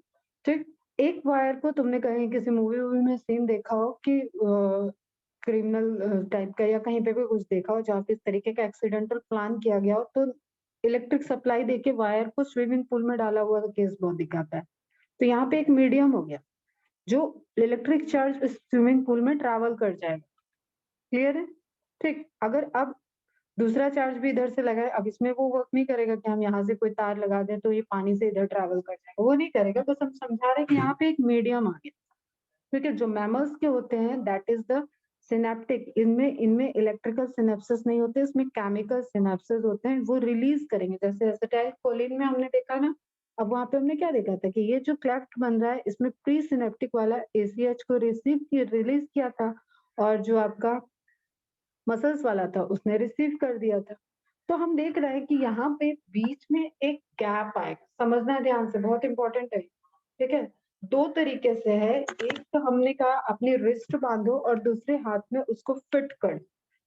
ठीक। एक वायर को तुमने कहीं किसी मूवी वूवी में सीन देखा हो कि क्रिमिनल टाइप का या कहीं पे भी कुछ देखा हो जहाँ पे इस तरीके का एक्सीडेंटल प्लान किया गया हो, तो इलेक्ट्रिक सप्लाई देके वायर को स्विमिंग पूल में डाला हुआ केस बहुत दिखाता है। तो यहाँ पे एक मीडियम हो गया जो इलेक्ट्रिक चार्ज इस स्विमिंग पूल में ट्रैवल कर जाएगा। क्लियर है? ठीक। अगर अब दूसरा चार्ज भी इधर से लगाए, अब इसमें वो वर्क नहीं करेगा कि हम यहाँ से कोई तार लगा दें तो ये पानी से इधर ट्रैवल कर जाएगा, वो नहीं करेगा। बस हम समझा रहे हैं कि यहाँ पे एक मीडियम आ गया। ठीक है, जो मैमल्स के होते हैं दैट इज द सिनेप्टिक, इनमें इनमें इलेक्ट्रिकल सिनेप्सिस नहीं होते, इसमें केमिकल सिनेप्सिस होते हैं, वो रिलीज करेंगे। जैसे एसिटाइल कोलिन में हमने देखा ना, अब वहां पे हमने क्या देखा था कि ये जो क्लेफ्ट बन रहा है इसमें प्री सिनेप्टिक वाला एसीएच को रिलीज किया था और जो आपका मसल्स वाला था उसने रिसीव कर दिया था। तो हम देख रहे हैं कि यहाँ पे बीच में एक गैप आएगा, समझना है ध्यान से, बहुत इंपॉर्टेंट है। ठीक है, दो तरीके से है। एक तो हमने कहा अपनी रिस्ट बांधो और दूसरे हाथ में उसको फिट कर।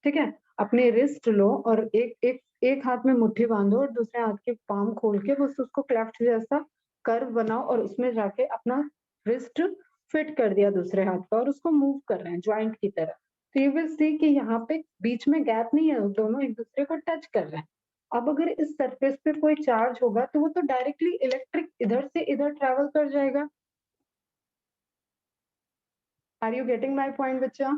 ठीक है, अपनी रिस्ट लो और एक एक एक हाथ में मुट्ठी बांधो और दूसरे हाथ के पाम खोल के बस उसको क्लेफ्ट जैसा कर्व बनाओ और उसमें जाके अपना रिस्ट फिट कर दिया दूसरे हाथ का और उसको मूव कर रहे हैं ज्वाइंट की तरह। तो यू विल सी कि यहाँ पे बीच में गैप नहीं है, दोनों एक दूसरे को टच कर रहे हैं। अब अगर इस सरफेस पे कोई चार्ज होगा तो वो तो डायरेक्टली इलेक्ट्रिक इधर से इधर ट्रेवल कर जाएगा। Are you getting my point बच्चा?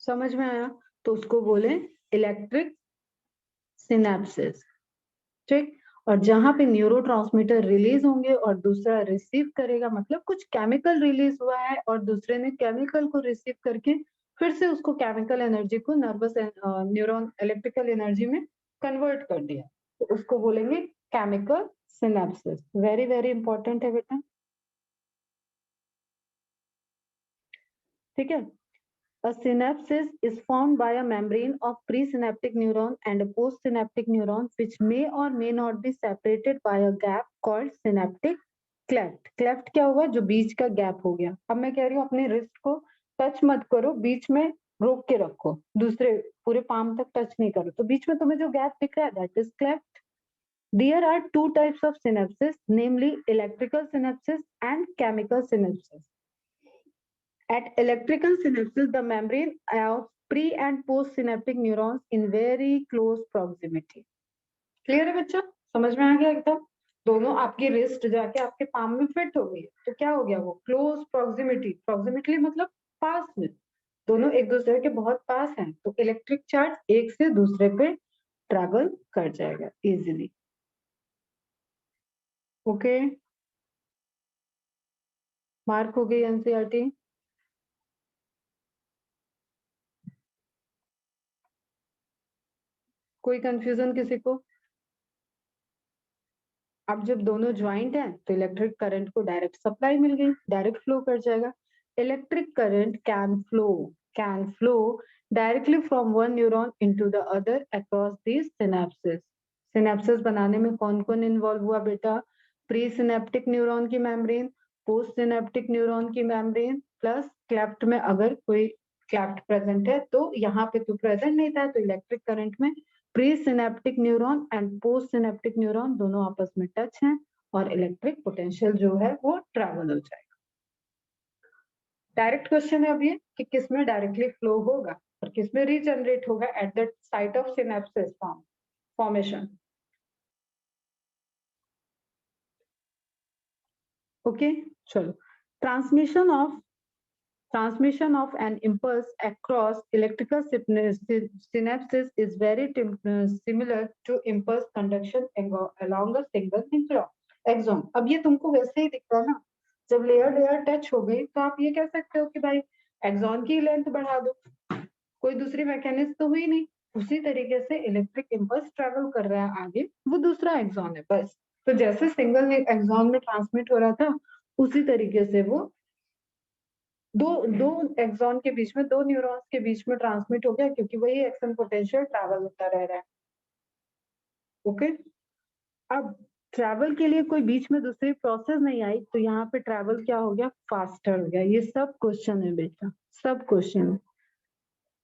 समझ में आया? तो उसको बोले इलेक्ट्रिक सिनेप्सिस। ठीक। और जहां पे न्यूरोट्रांसमीटर रिलीज होंगे और दूसरा रिसीव करेगा, मतलब कुछ केमिकल रिलीज हुआ है और दूसरे ने केमिकल को रिसीव करके फिर से उसको केमिकल एनर्जी को नर्वस न्यूरॉन इलेक्ट्रिकल एनर्जी में कन्वर्ट कर दिया, तो उसको बोलेंगे chemical synapses. Very very important है बेटा, ठीक है। A synapse is formed by a membrane of presynaptic neuron and a postsynaptic neuron which may or may not be separated by a gap called synaptic cleft. Cleft क्या हुआ? जो बीच का गैप हो गया। अब मैं कह रही हूँ अपने रिस्ट को टच मत करो, बीच में रोक के रखो, दूसरे पूरे पाम तक टच नहीं करो, तो बीच में तुम्हें जो गैप दिख रहा है that is cleft. There are two types of synapses, namely electrical synapses and chemical synapses. At electrical synapses, the membrane of pre and post synaptic neurons in very close proximity. Clear है बच्चा? समझ में आ गया एकदम? दोनों आपकी रिस्ट जाके आपके पाम में फिट हो गई, तो क्या हो गया? वो क्लोज प्रॉक्सिमिटी, प्रॉक्सिमिटी मतलब पास में, दोनों एक दूसरे के बहुत पास हैं, तो इलेक्ट्रिक चार्ज एक से दूसरे पे ट्रैवल कर जाएगा इजीली। ओके, मार्क हो गई एनसीईआरटी। कोई कंफ्यूजन किसी को? अब जब दोनों ज्वाइंट हैं तो इलेक्ट्रिक करंट को डायरेक्ट सप्लाई मिल गई, डायरेक्ट फ्लो कर जाएगा। Electric current can flow directly from one neuron into the other across these synapses. Synapses बनाने में कौन कौन इन्वॉल्व हुआ बेटा? प्री सिनेप्टिक न्यूरॉन की मेम्ब्रेन, पोस्ट सिनेप्टिक न्यूरॉन की मेम्ब्रेन, प्लस क्लेफ्ट में अगर कोई क्लेफ्ट प्रेजेंट है, तो यहाँ पे तो प्रेजेंट नहीं था, तो इलेक्ट्रिक करंट में pre synaptic neuron and post synaptic neuron दोनों आपस में टच हैं और इलेक्ट्रिक पोटेंशियल जो है वो ट्रैवल हो जाएगा। डायरेक्ट क्वेश्चन है अब ये कि किसमें डायरेक्टली फ्लो होगा और किसमें रीजनरेट होगा at the site of synapsis formation. Okay, चलो। Transmission of Transmission of an impulse across electrical synapses is very similar to impulse conduction along a single axon. अब ये तुमको वैसे ही दिख रहा है ना, जब लेयर लेयर टच हो गई तो आप ये कह सकते हो कि भाई एक्सॉन की लेंथ बढ़ा दो, कोई दूसरी मैकेनिज्म तो हुई नहीं। उसी तरीके से इलेक्ट्रिक इंपल्स ट्रेवल कर रहा है आगे, वो दूसरा एक्सॉन है बस। तो जैसे सिंगल एक्सॉन में ट्रांसमिट हो रहा था, उसी तरीके से वो दो दो एक्सॉन के बीच में, दो न्यूरॉन्स के बीच में ट्रांसमिट हो गया, क्योंकि वही एक्शन पोटेंशियल ट्रैवल होता रह रहा है। ओके, अब ट्रैवल के लिए कोई बीच में दूसरी प्रोसेस नहीं आई, तो यहाँ पे ट्रैवल क्या हो गया? फास्टर हो गया। ये सब क्वेश्चन है बेटा, सब क्वेश्चन है।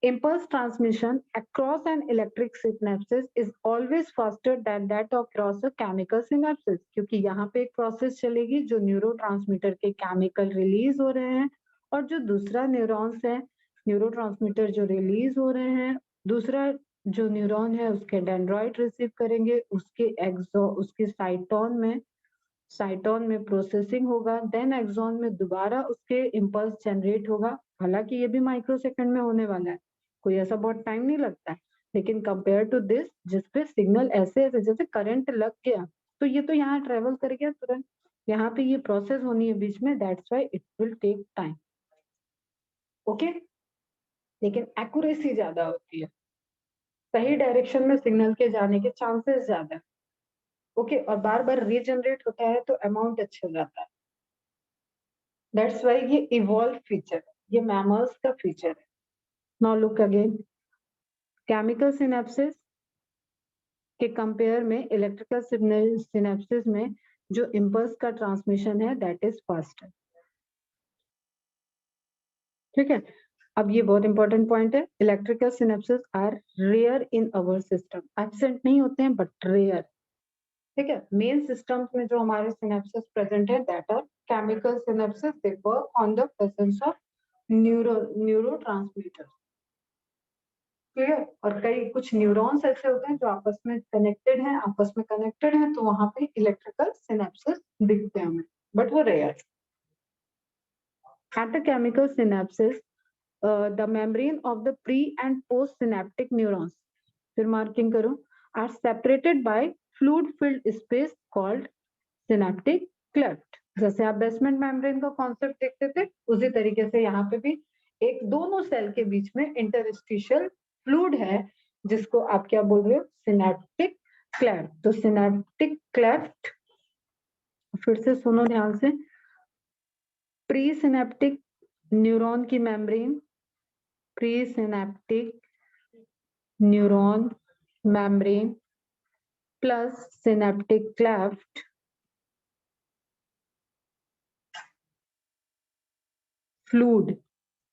Impulse transmission across an electric synapses is always faster than that across a chemical synapses, क्योंकि यहाँ पे एक प्रोसेस चलेगी जो न्यूरोट्रांसमीटर के केमिकल रिलीज हो रहे हैं, और जो दूसरा न्यूरॉन्स है, न्यूरोट्रांसमीटर जो रिलीज हो रहे हैं, दूसरा जो न्यूरॉन है उसके डेंड्राइट रिसीव करेंगे, उसके साइटोन में प्रोसेसिंग होगा, देन एक्सॉन में दोबारा उसके इम्पल्स जनरेट होगा। हालांकि ये भी माइक्रो सेकंड में होने वाला है, कोई ऐसा बहुत टाइम नहीं लगता है, लेकिन कंपेयर टू दिस जिसपे सिग्नल ऐसे ऐसे जैसे करंट लग गया, तो ये तो यहाँ ट्रेवल कर गया तुरंत, यहाँ पे ये प्रोसेस होनी है बीच में, that's why it will take time. Okay, लेकिन एक्यूरेसी ज्यादा होती है, सही डायरेक्शन में सिग्नल के जाने के चांसेस ज्यादा है। ओके, और बार बार रीजनरेट होता है तो अमाउंट अच्छा जाता है। दैट्स व्हाई ये इवॉल्व फीचर है, ये मैमल्स का फीचर है। Now look again, chemical synapses के कंपेयर में इलेक्ट्रिकल सिनेप्सिस में जो इम्पल्स का ट्रांसमिशन है दैट इज फास्टर। ठीक है, अब ये बहुत इंपॉर्टेंट पॉइंट है, electrical synapsis are rare in our system, absent नहीं होते हैं बट रेयर। ठीक है, मेन सिस्टम्स में जो हमारे सिनेप्सिस प्रेजेंट है that are chemical synapsis, they work on the presence of neurotransmitter. Clear? और कई कुछ न्यूरॉन्स ऐसे होते हैं जो आपस में कनेक्टेड हैं, तो वहां पे इलेक्ट्रिकल सिनेप्सिस दिखते हैं हमें, बट वो rare. At the chemical synapses, the membrane of the pre and post synaptic neurons, फिर मार्किंग करो, are separated by fluid filled space called synaptic cleft. जैसे आप बेसमेंट मेम्ब्रेन का कॉन्सेप्ट देखते थे, उसी तरीके से यहाँ पे भी एक दोनों सेल के बीच में इंटरस्टिशियल फ्लूइड है, जिसको आप क्या बोल रहे हो, सिनेप्टिक क्लेफ्ट। तो सिनेप्टिक क्लेफ्ट फिर से सुनो ध्यान से, प्री सिनेप्टिक न्यूरॉन की membrane, pre synaptic neuron membrane plus synaptic cleft fluid,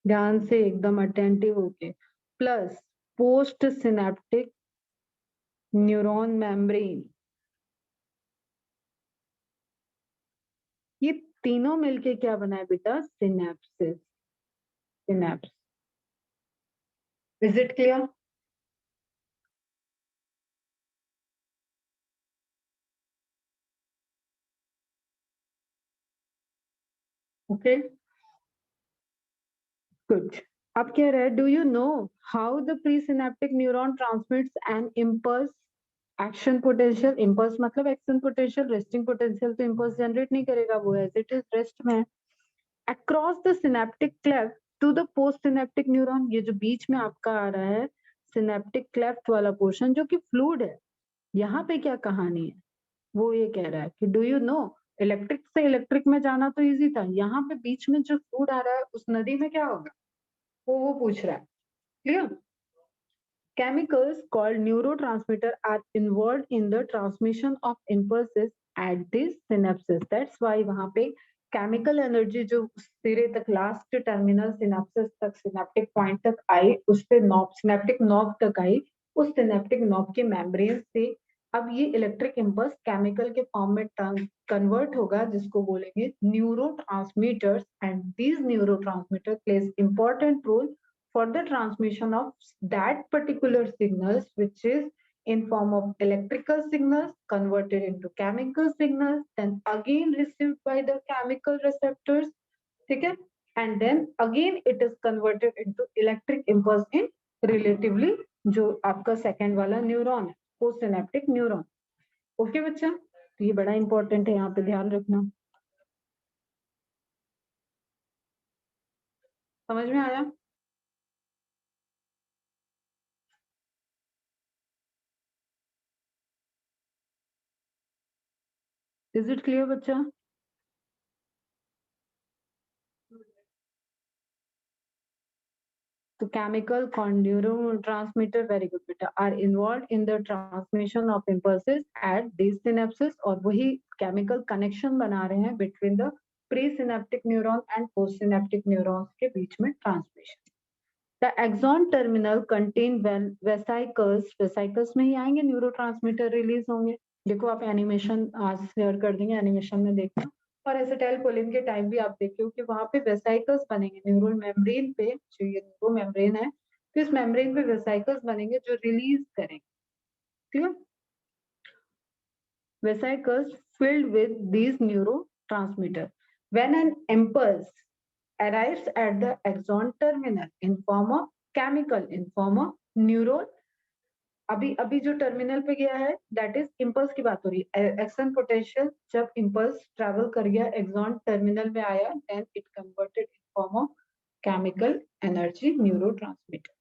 ध्यान से एकदम अटेंटिव होके, plus post synaptic neuron membrane, ये तीनों मिलके क्या बना है बेटा, synapses, synapse. Is it clear? Okay, good. अब कह रहा है, do you know how the pre synaptic neuron transmits an impulse action potential, impulse मतलब एक्शन पोटेंशियल, रेस्टिंग पोटेंशियल तो इम्पल्स जनरेट नहीं करेगा, वो एज इट इज रेस्ट में, across the synaptic cleft to the post synaptic neuron. ये जो बीच में आपका आ रहा है सिनेप्टिक क्लेफ्ट वाला पोर्शन जो कि फ्लूइड है, यहाँ पे क्या कहानी है, वो ये कह रहा है कि डू यू नो, इलेक्ट्रिक से इलेक्ट्रिक में जाना तो इजी था, यहाँ पे बीच में जो फ्लूइड आ रहा है उस नदी में क्या होगा, वो पूछ रहा है। Clear? Chemicals called neurotransmitter are involved in the transmission of impulses at these synapses. That's why वहाँ पे केमिकल एनर्जी जो सिरे तक लास्ट टर्मिनल सिनेप्सिस तक सिनेप्टिक पॉइंट तक आई, उससे नॉब सिनेप्टिक नॉब तक आई, उस सिनेप्टिक नॉब के मेम्ब्रेन से अब ये इलेक्ट्रिक इम्पल्स केमिकल के फॉर्म में कन्वर्ट होगा, जिसको बोलेंगे neurotransmitters, and these neurotransmitter plays important role for the transmission of that particular signals, which is in form of electrical signals converted into chemical signals, then again received by the chemical receptors, ठीक है, and then again it is converted into electric impulse in relatively जो आपका सेकेंड वाला न्यूरॉन है, पोस्ट सिनेप्टिक न्यूरॉन। ओके बच्चा, तो ये बड़ा इंपॉर्टेंट है, यहाँ पे ध्यान रखना। समझ में आया? इज इट क्लियर बच्चा? तो chemical neurotransmitter, very good beta, are involved in the transmission of impulses at these synapses, और वही chemical connection बना रहे हैं between the presynaptic neuron and postsynaptic neurons के बीच में transmission. The axon terminal contain vesicles, vesicles में ही आएंगे neurotransmitter release होंगे। देखो आप एनिमेशन आज शेयर कर देंगे, एनिमेशन में देखना, और एसिटाइल कोलिन के टाइम भी आप देखिए कि वहां पे वेसाइकल्स बनेंगे न्यूरल मेम्ब्रेन पे, जो ये न्यूरो मेम्ब्रेन है, तो इस मेम्ब्रेन पे वेसाइकल्स बनेंगे जो रिलीज करेंगे, ठीक है, vesicles filled with these neurotransmitters. When an impulse arrives at the axon terminal in form of chemical, in form of neuron, अभी अभी जो टर्मिनल पे गया है दैट इज इम्पल्स की बात हो रही है, एक्शन पोटेंशियल जब इम्पल्स ट्रेवल कर गया एक्सॉन टर्मिनल में आया, then it converted in form of chemical energy neurotransmitter.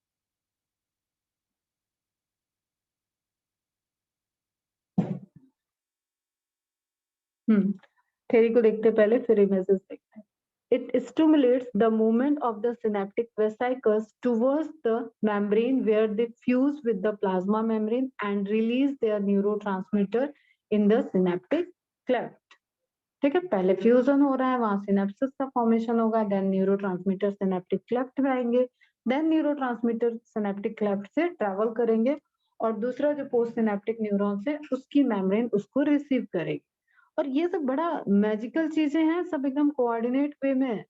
Theory को देखते पहले फिर इमेजेस देखते हैं। It stimulates the movement of the synaptic vesicles towards the membrane where they fuse with the plasma membrane and release their neurotransmitter in the synaptic cleft. ठीक है, पहले फ्यूजन हो रहा है, वहां सिनेप्सिस का फॉर्मेशन होगा, देन न्यूरोट्रांसमीटर सिनेप्टिक क्लेफ्ट में आएंगे, देन न्यूरोट्रांसमीटर सिनेप्टिक क्लेफ्ट से ट्रेवल करेंगे, और दूसरा जो पोस्ट सिनेप्टिक न्यूरॉन से उसकी मेम्ब्रेन उसको रिसीव करेगी। और ये सब बड़ा मैजिकल चीजें हैं, सब एकदम कोऑर्डिनेट वे में,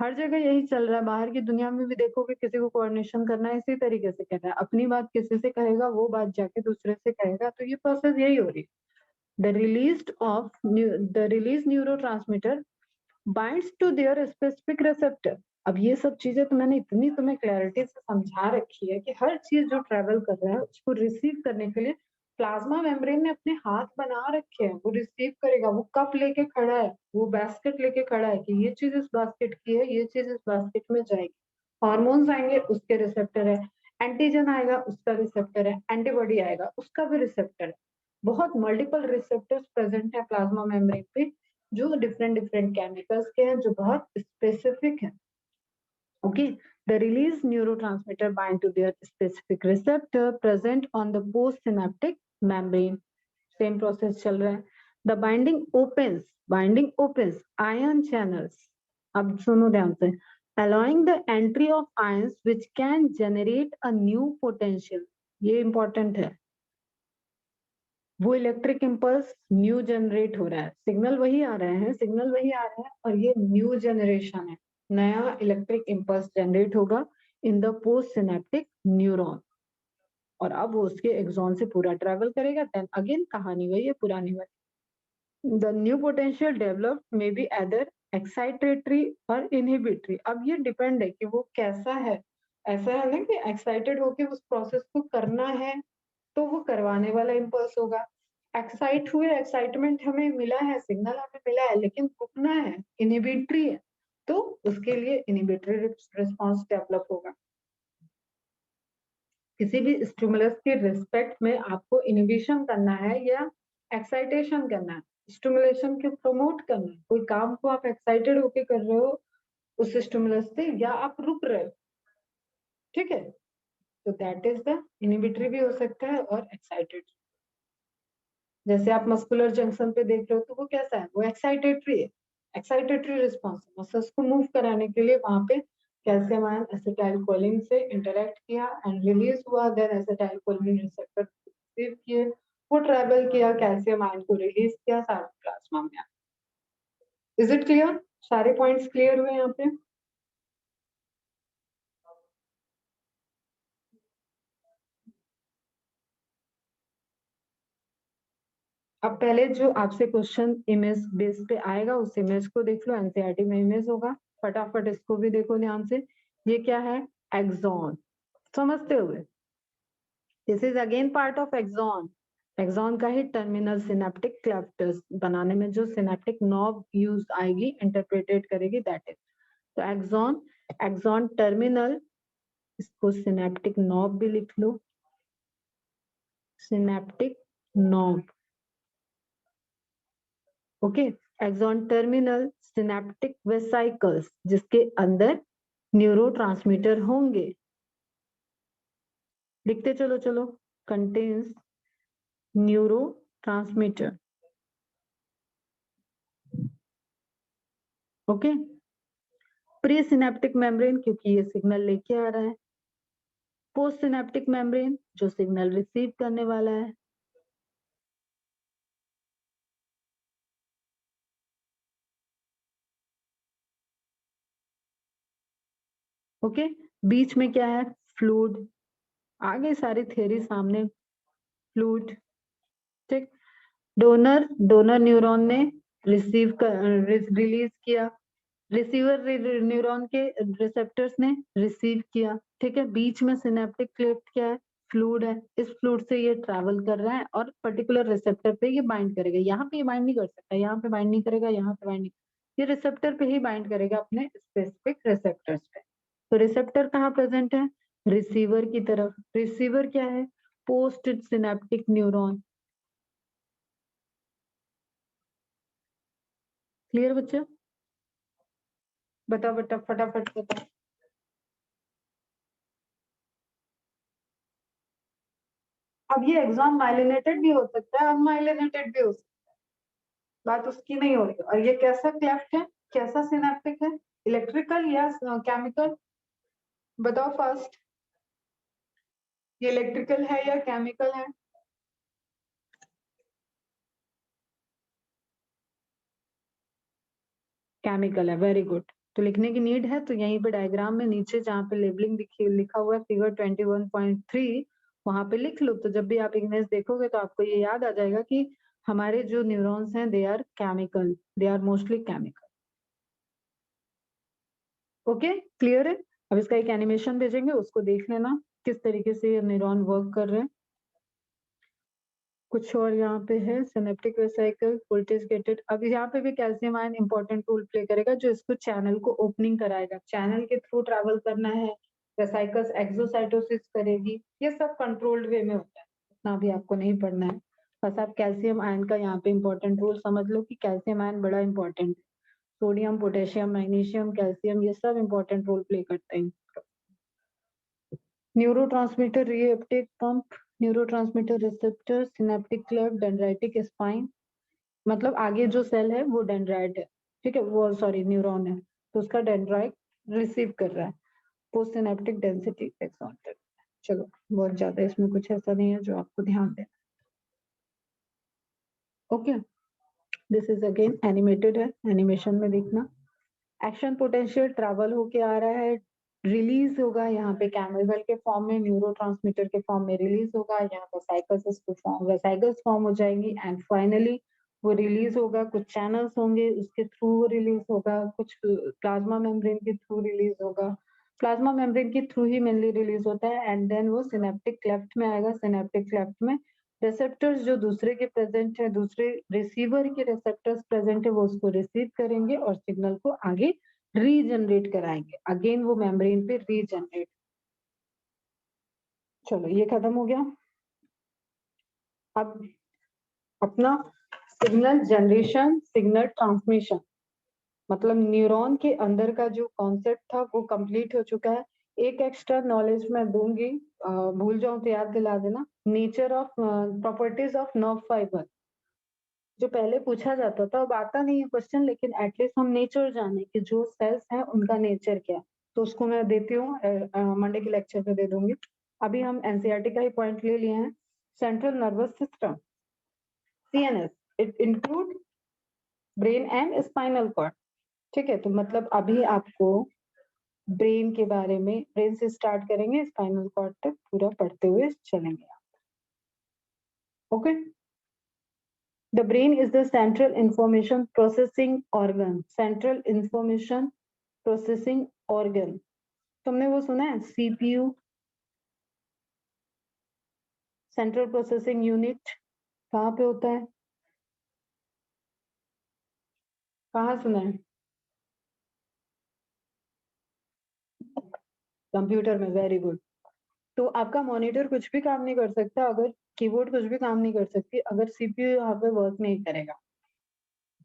हर जगह यही चल रहा है, बाहर की दुनिया में भी देखोगे किसी को कोऑर्डिनेशन करना है इसी तरीके से करना है, अपनी बात किसी से कहेगा, वो बात जाके दूसरे से कहेगा, तो ये प्रोसेस यही हो रही है। The released neurotransmitter binds to their specific receptor. अब ये सब चीजें तो मैंने इतनी तुम्हें क्लैरिटी से समझा रखी है कि हर चीज जो ट्रेवल कर रहा है उसको रिसीव करने के लिए प्लाज्मा मेम्ब्रेन ने अपने हाथ बना रखे हैं, वो रिसीव करेगा, वो कप लेके खड़ा है, वो बास्केट लेके खड़ा है कि ये चीज इस बास्केट की है, ये चीज इस बास्केट में जाएगी। हार्मोन्स आएंगे, उसके रिसेप्टर है, एंटीजन आएगा, उसका रिसेप्टर है, एंटीबॉडी आएगा, उसका भी रिसेप्टर है। बहुत मल्टीपल रिसेप्टर्स प्रेजेंट है प्लाज्मा मेम्ब्रेन पे, जो डिफरेंट डिफरेंट केमिकल्स के हैं, जो बहुत स्पेसिफिक है। Okay, the released neurotransmitter bind to their specific receptor present on the postsynaptic membrane. Same process चल रहा है. The binding opens ion channels. अब सुनो ध्यान से. Allowing the entry of ions which can generate a new potential. ये important है. वो इलेक्ट्रिक इम्पल्स न्यू जनरेट हो रहा है, सिग्नल वही आ रहे हैं, सिग्नल वही आ रहे हैं, और ये न्यू जनरेशन है, नया इलेक्ट्रिक इम्पल्स जनरेट होगा in the post synaptic neuron, और अब वो उसके एक्सॉन से पूरा ट्रेवल करेगा। देन अगेन कहानी वही है, पुरानी वाली। The new potential develop may be either excitatory और इनहिबिटरी। अब ये डिपेंड है कि वो कैसा है। ऐसा है ना कि एक्साइटेड होके उस प्रोसेस को करना है तो वो करवाने वाला इम्पल्स होगा। एक्साइट हुए, एक्साइटमेंट हमें मिला है, सिग्नल हमें मिला है, लेकिन रुकना है, इनहिबिटरी है, तो उसके लिए इनहिबिटरी रिस्पॉन्स डेवलप होगा। किसी भी स्टिमुलस के रिस्पेक्ट में आपको इनहिबिशन करना है या एक्साइटेशन करना है, स्टिमुलेशन को प्रमोट करना है। कोई काम को आप एक्साइटेड होके कर रहे हो उस स्टिमुलस से, या आप रुक रहे हो, ठीक है, तो दैट इज द इनहिबिटरी भी हो सकता है और एक्साइटेड। जैसे आप मस्कुलर जंक्शन पे देख रहे हो तो वो कैसा है, वो एक्साइटेटरी है, एक्साइटेटरी रिस्पॉन्स, मसल्स को मूव कराने के लिए वहां पे कैल्शियम आयन एसिटाइलकोलिन से इंटरेक्ट किया एंड रिलीज हुआ, देन एसिटाइलकोलिन रिसेप्टर रिसीव किए, वो ट्रेवल किया, कैल्शियम आयन को रिलीज किया, सारा प्लाज्मा में। Is it clear? सारे पॉइंट्स क्लियर हुए यहाँ पे? अब पहले जो आपसे क्वेश्चन इमेज बेस पे आएगा उस इमेज को देख लो, एनसीईआरटी में इमेज होगा, फटाफट इसको भी देखो ध्यान से। ये क्या है? एक्सॉन, समझते हुए, this is again part of axon. Axon का ही टर्मिनल सिनेप्टिक क्लेफ्टर्स बनाने में जो सिनेप्टिक नॉब यूज आएगी, इंटरप्रेटेड करेगी, दैट इज तो एक्सॉन। एक्सॉन टर्मिनल, इसको सिनेप्टिक नॉब भी लिख लो, synaptic knob, okay. Axon terminal synaptic vesicles, जिसके अंदर न्यूरोट्रांसमीटर होंगे, लिखते चलो चलो, contains neurotransmitter, okay. Pre synaptic membrane, क्योंकि ये सिग्नल लेके आ रहा है। पोस्ट सिनेप्टिक मेम्ब्रेन, जो सिग्नल रिसीव करने वाला है। ओके, बीच में क्या है? फ्लूइड। आगे सारी थ्योरी सामने, फ्लूइड, ठीक। डोनर, डोनर न्यूरॉन ने रिसीव कर रिलीज किया, रिसीवर न्यूरॉन के रिसेप्टर्स ने रिसीव किया, ठीक है। बीच में सिनेप्टिक क्लेफ्ट क्या है? फ्लूइड है। इस फ्लूइड से ये ट्रैवल कर रहा है और पर्टिकुलर रिसेप्टर पे ये बाइंड करेगा। यहाँ पे ये बाइंड नहीं कर सकता, यहाँ पे बाइंड नहीं करेगा, यहाँ पे बाइंड नहीं, ये रिसेप्टर पे ही बाइंड करेगा, अपने स्पेसिफिक रिसेप्टर्स पे। तो रिसेप्टर कहाँ प्रेजेंट है? रिसीवर की तरफ। रिसीवर क्या है? Post synaptic neuron. क्लियर बच्चा? बता बेटा, फटाफट बता। अब ये एग्जाम माइलिनेटेड भी हो सकता है, अनमाइलिनेटेड भी हो सकता है, बात उसकी नहीं हो रही। और ये कैसा क्लेफ्ट है, कैसा सिनेप्टिक है, इलेक्ट्रिकल या केमिकल? बताओ फर्स्ट, ये इलेक्ट्रिकल है या केमिकल है? केमिकल है, वेरी गुड। तो लिखने की नीड है तो यहीं पे डायग्राम में नीचे जहाँ पे लेबलिंग लिखा हुआ है फिगर 21.3, वहां पे लिख लो। तो जब भी आप इमेज देखोगे तो आपको ये याद आ जाएगा कि हमारे जो न्यूरॉन्स हैं they are chemical, they are mostly chemical. Okay, clear है? अब इसका एक एनिमेशन भेजेंगे, उसको देख लेना किस तरीके से ये न्यूरॉन वर्क कर रहे हैं। कुछ और यहाँ पे है सिनेप्टिक वेसिकल, वोल्टेज गेटेड। अब यहाँ पे भी calcium ion important role play करेगा, जो इसको चैनल को ओपनिंग कराएगा, चैनल के थ्रू ट्रैवल करना है, वेसिकल्स एक्सोसाइटोसिस करेगी, ये सब कंट्रोल्ड वे में होता है, इतना भी आपको नहीं पढ़ना है। बस आप कैल्शियम आयन का यहाँ पे इंपॉर्टेंट रोल समझ लो कि कैल्शियम आयन बड़ा इंपॉर्टेंट है। सोडियम, पोटेशियम, मैग्नीशियम, कैल्शियम, ये सब इंपॉर्टेंट रोल प्ले करते हैं। Neurotransmitter reuptake pump, neurotransmitter receptor, synaptic cleft, dendritic spine, मतलब आगे जो सेल है वो डेंड्राइट है, ठीक है, वो सॉरी न्यूरॉन है, तो उसका डेंड्राइट रिसीव कर रहा है पोस्ट सिनेप्टिक डेंसिटी एक्सॉन्टेड। चलो, बहुत ज्यादा इसमें कुछ ऐसा नहीं है जो आपको ध्यान देना। Okay, this is again animated है, एनिमेशन में देखना। एक्शन पोटेंशियल ट्रैवल होके आ रहा है, रिलीज होगा यहाँ पे केमिकल के फॉर्म में, न्यूरोट्रांसमीटर के फॉर्म में रिलीज होगा, यहाँ पे वेसाइकल्स फॉर्म हो जाएंगी, एंड फाइनली वो रिलीज होगा, कुछ चैनल्स होंगे उसके थ्रू वो रिलीज होगा, कुछ प्लाज्मा मेम्ब्रेन के थ्रू रिलीज होगा, प्लाज्मा मेम्ब्रेन के थ्रू ही मेनली रिलीज होता है, एंड देन वो सिनेप्टिक क्लेफ्ट में आएगा। सिनेप्टिक क्लेफ्ट में रिसेप्टर्स जो दूसरे के प्रेजेंट है, दूसरे रिसीवर के रिसेप्टर्स प्रेजेंट है, वो उसको रिसीव करेंगे और सिग्नल को आगे रीजनरेट कराएंगे, अगेन वो मेम्ब्रेन पे रीजनरेट। चलो, ये खत्म हो गया। अब अपना सिग्नल जनरेशन, सिग्नल ट्रांसमिशन, मतलब न्यूरॉन के अंदर का जो कॉन्सेप्ट था वो कंप्लीट हो चुका है। एक एक्स्ट्रा नॉलेज मैं दूंगी, भूल जाऊं तो याद दिला देना। Nature of properties of nerve fibre, जो पहले पूछा जाता था, अब आता नहीं है क्वेश्चन, लेकिन एटलीस्ट हम नेचर जाने कि जो सेल्स हैं उनका नेचर क्या है, तो उसको मैं देती हूँ, मंडे के लेक्चर पे दे दूंगी। अभी हम एनसीईआरटी का ही पॉइंट ले लिए हैं। Central nervous system, CNS, it include brain and spinal cord, ठीक है, तो मतलब अभी आपको ब्रेन के बारे में, ब्रेन से स्टार्ट करेंगे, स्पाइनल कॉर्ड तक पूरा पढ़ते हुए चलेंगे। Okay, the brain is the central information processing organ, central information processing organ। तुमने वो सुना है सीपीयू, सेंट्रल प्रोसेसिंग यूनिट, कहाँ पे होता है, कहाँ सुना है? कंप्यूटर में, वेरी गुड। तो आपका मॉनिटर कुछ भी काम नहीं कर सकता अगर, कीबोर्ड कुछ भी काम नहीं कर सकती अगर सीपीयू यहाँ पे वर्क नहीं करेगा।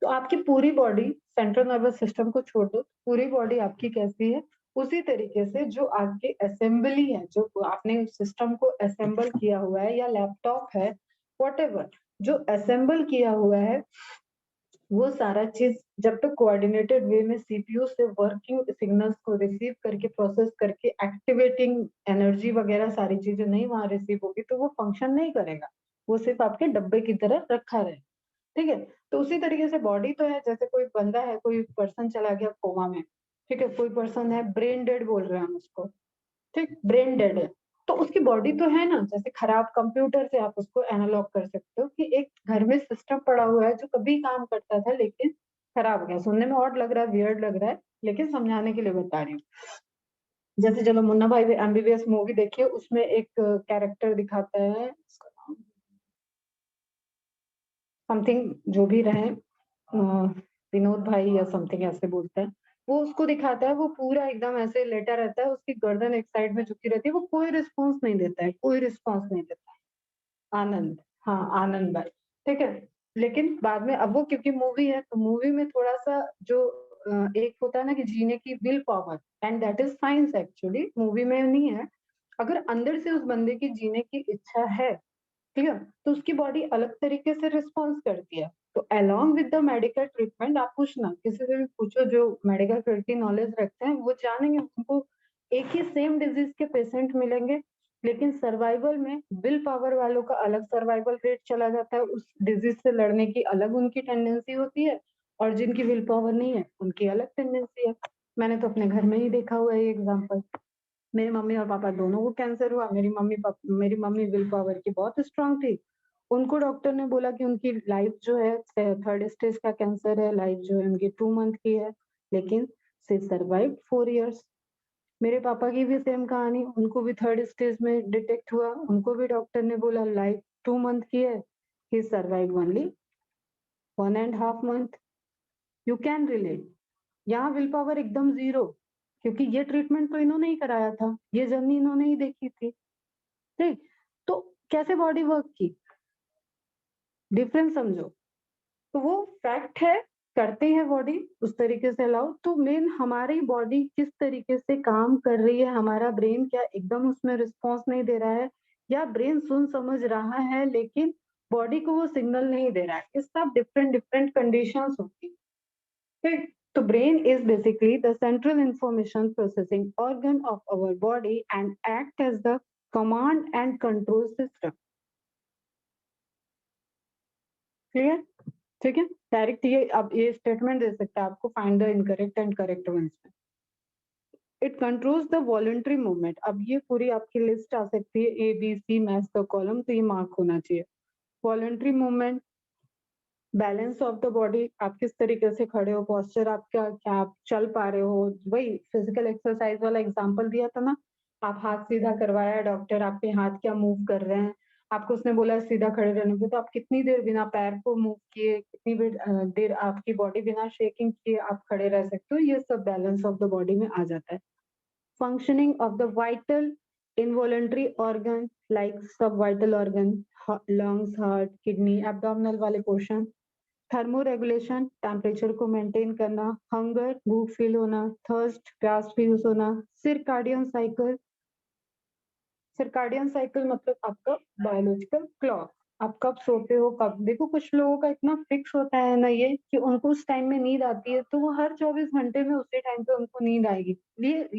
तो आपकी पूरी बॉडी, सेंट्रल नर्वस सिस्टम को छोड़ दो, पूरी बॉडी आपकी कैसी है, उसी तरीके से जो आपके असेंबली है, जो आपने सिस्टम को असेंबल किया हुआ है, या लैपटॉप है, व्हाटएवर जो असेंबल किया हुआ है, वो सारा चीज जब तक कोऑर्डिनेटेड वे में सीपीयू से वर्किंग सिग्नल्स को रिसीव करके, प्रोसेस करके, एक्टिवेटिंग एनर्जी वगैरह सारी चीजें नहीं वहां रिसीव होगी, तो वो फंक्शन नहीं करेगा, वो सिर्फ आपके डब्बे की तरह रखा रहे। ठीक है, तो उसी तरीके से बॉडी तो है, जैसे कोई बंदा है, कोई पर्सन चला गया कोमा में, ठीक है, कोई पर्सन है ब्रेन डेड बोल रहे हैं हम उसको, ठीक, ब्रेन डेड है, तो उसकी बॉडी तो है ना, जैसे खराब कंप्यूटर से आप उसको एनालॉग कर सकते हो कि एक घर में सिस्टम पड़ा हुआ है जो कभी काम करता था लेकिन खराब हो गया। सुनने में ऑड लग रहा है, वियर्ड लग रहा है, लेकिन समझाने के लिए बता रही हूँ। जैसे चलो मुन्ना भाई एमबीबीएस मूवी देखिए, उसमें एक कैरेक्टर दिखाता है, समथिंग जो भी रहे, विनोद भाई या समथिंग ऐसे बोलते हैं, वो उसको दिखाता है, वो पूरा एकदम ऐसे लेटा रहता है, उसकी गर्दन एक साइड में झुकी रहती है, वो कोई रिस्पॉन्स नहीं देता है, कोई रिस्पॉन्स नहीं देता है। आनंद, हाँ आनंद भाई, ठीक है। लेकिन बाद में, अब वो क्योंकि मूवी है, तो मूवी में थोड़ा सा जो एक होता है ना कि जीने की will power, and that is science actually, movie में नहीं है। अगर अंदर से उस बंदे की जीने की इच्छा है, ठीक है, तो उसकी बॉडी अलग तरीके से रिस्पॉन्स करती है। तो along with the medical treatment, आप पूछना किसी से भी पूछो जो मेडिकल फील्ड की नॉलेज रखते हैं, वो जानेंगे, उनको एक ही सेम डिजीज के पेशेंट मिलेंगे, लेकिन सर्वाइवल में विल पावर वालों का अलग सर्वाइवल रेट चला जाता है, उस डिजीज से लड़ने की अलग उनकी टेंडेंसी होती है, और जिनकी विल पावर नहीं है उनकी अलग टेंडेंसी है। मैंने तो अपने घर में ही देखा हुआ है ये एग्जाम्पल। मेरी मम्मी और पापा दोनों को कैंसर हुआ, मेरी मम्मी विल पावर की बहुत स्ट्रांग थी, उनको डॉक्टर ने बोला कि उनकी लाइफ जो है, थर्ड स्टेज का कैंसर है, लाइफ जो है उनकी 2 मंथ की है, लेकिन शी सर्वाइव 4 इयर्स। मेरे पापा की भी सेम कहानी, उनको भी थर्ड स्टेज में डिटेक्ट हुआ, उनको भी डॉक्टर ने बोला लाइफ 2 मंथ की है, he survived only 1.5 month. You can relate. यहाँ विल पावर एकदम जीरो, क्योंकि ये ट्रीटमेंट तो इन्होंने ही कराया था, ये जर्नी इन्होंने ही देखी थी, ठीक। तो कैसे बॉडी वर्क की, डिफरेंस समझो। तो वो फैक्ट है, करती है बॉडी उस तरीके से अलाउ। तो मेन हमारी बॉडी किस तरीके से काम कर रही है, हमारा ब्रेन क्या एकदम उसमें रिस्पॉन्स नहीं दे रहा है, या ब्रेन सुन समझ रहा है लेकिन बॉडी को वो सिग्नल नहीं दे रहा है, इस सब डिफरेंट डिफरेंट कंडीशंस होती है, ठीक। तो brain is basically the central information processing organ of our body and act as the command and control system. Clear? ठीक है, डायरेक्ट ये अब ये स्टेटमेंट दे सकता है आपको, find the incorrect and correct ones. It controls the voluntary movement. अब ये पूरी आपकी लिस्ट आ सकती है, A B C match the column, तो ये मार्क होना चाहिए। Voluntary movement, balance of the body, आप किस तरीके से खड़े हो, पोस्चर आपका क्या, आप चल पा रहे हो, वही फिजिकल एक्सरसाइज वाला एग्जांपल दिया था ना, आप हाथ सीधा करवाया डॉक्टर, आपके हाथ क्या मूव कर रहे हैं, आपको उसने बोला सीधा खड़े रहने को, तो आप कितनी देर बिना पैर को मूव किए, कितनी देर आपकी बॉडी बिना शेकिंग किए आप खड़े रह सकते हो, ये सब बैलेंस ऑफ द बॉडी में आ जाता है। Functioning of the vital involuntary organ like सब vital organ, lungs, heart, kidney, abdominal वाले पोर्शन, थर्मो रेगुलेशन, टेम्परेचर को मेंटेन करना, हंगर, भूख फील होना, थर्स्ट, प्यास फील होना, सिरकाडियन साइकिल। सिरकाडियन साइकिल मतलब आपका बायोलॉजिकल क्लॉक, आप कब सोते हो कब, देखो कुछ लोगों का इतना फिक्स होता है ना ये कि उनको उस टाइम में नींद आती है, तो वो हर 24 घंटे में उसी टाइम पे उनको नींद आएगी।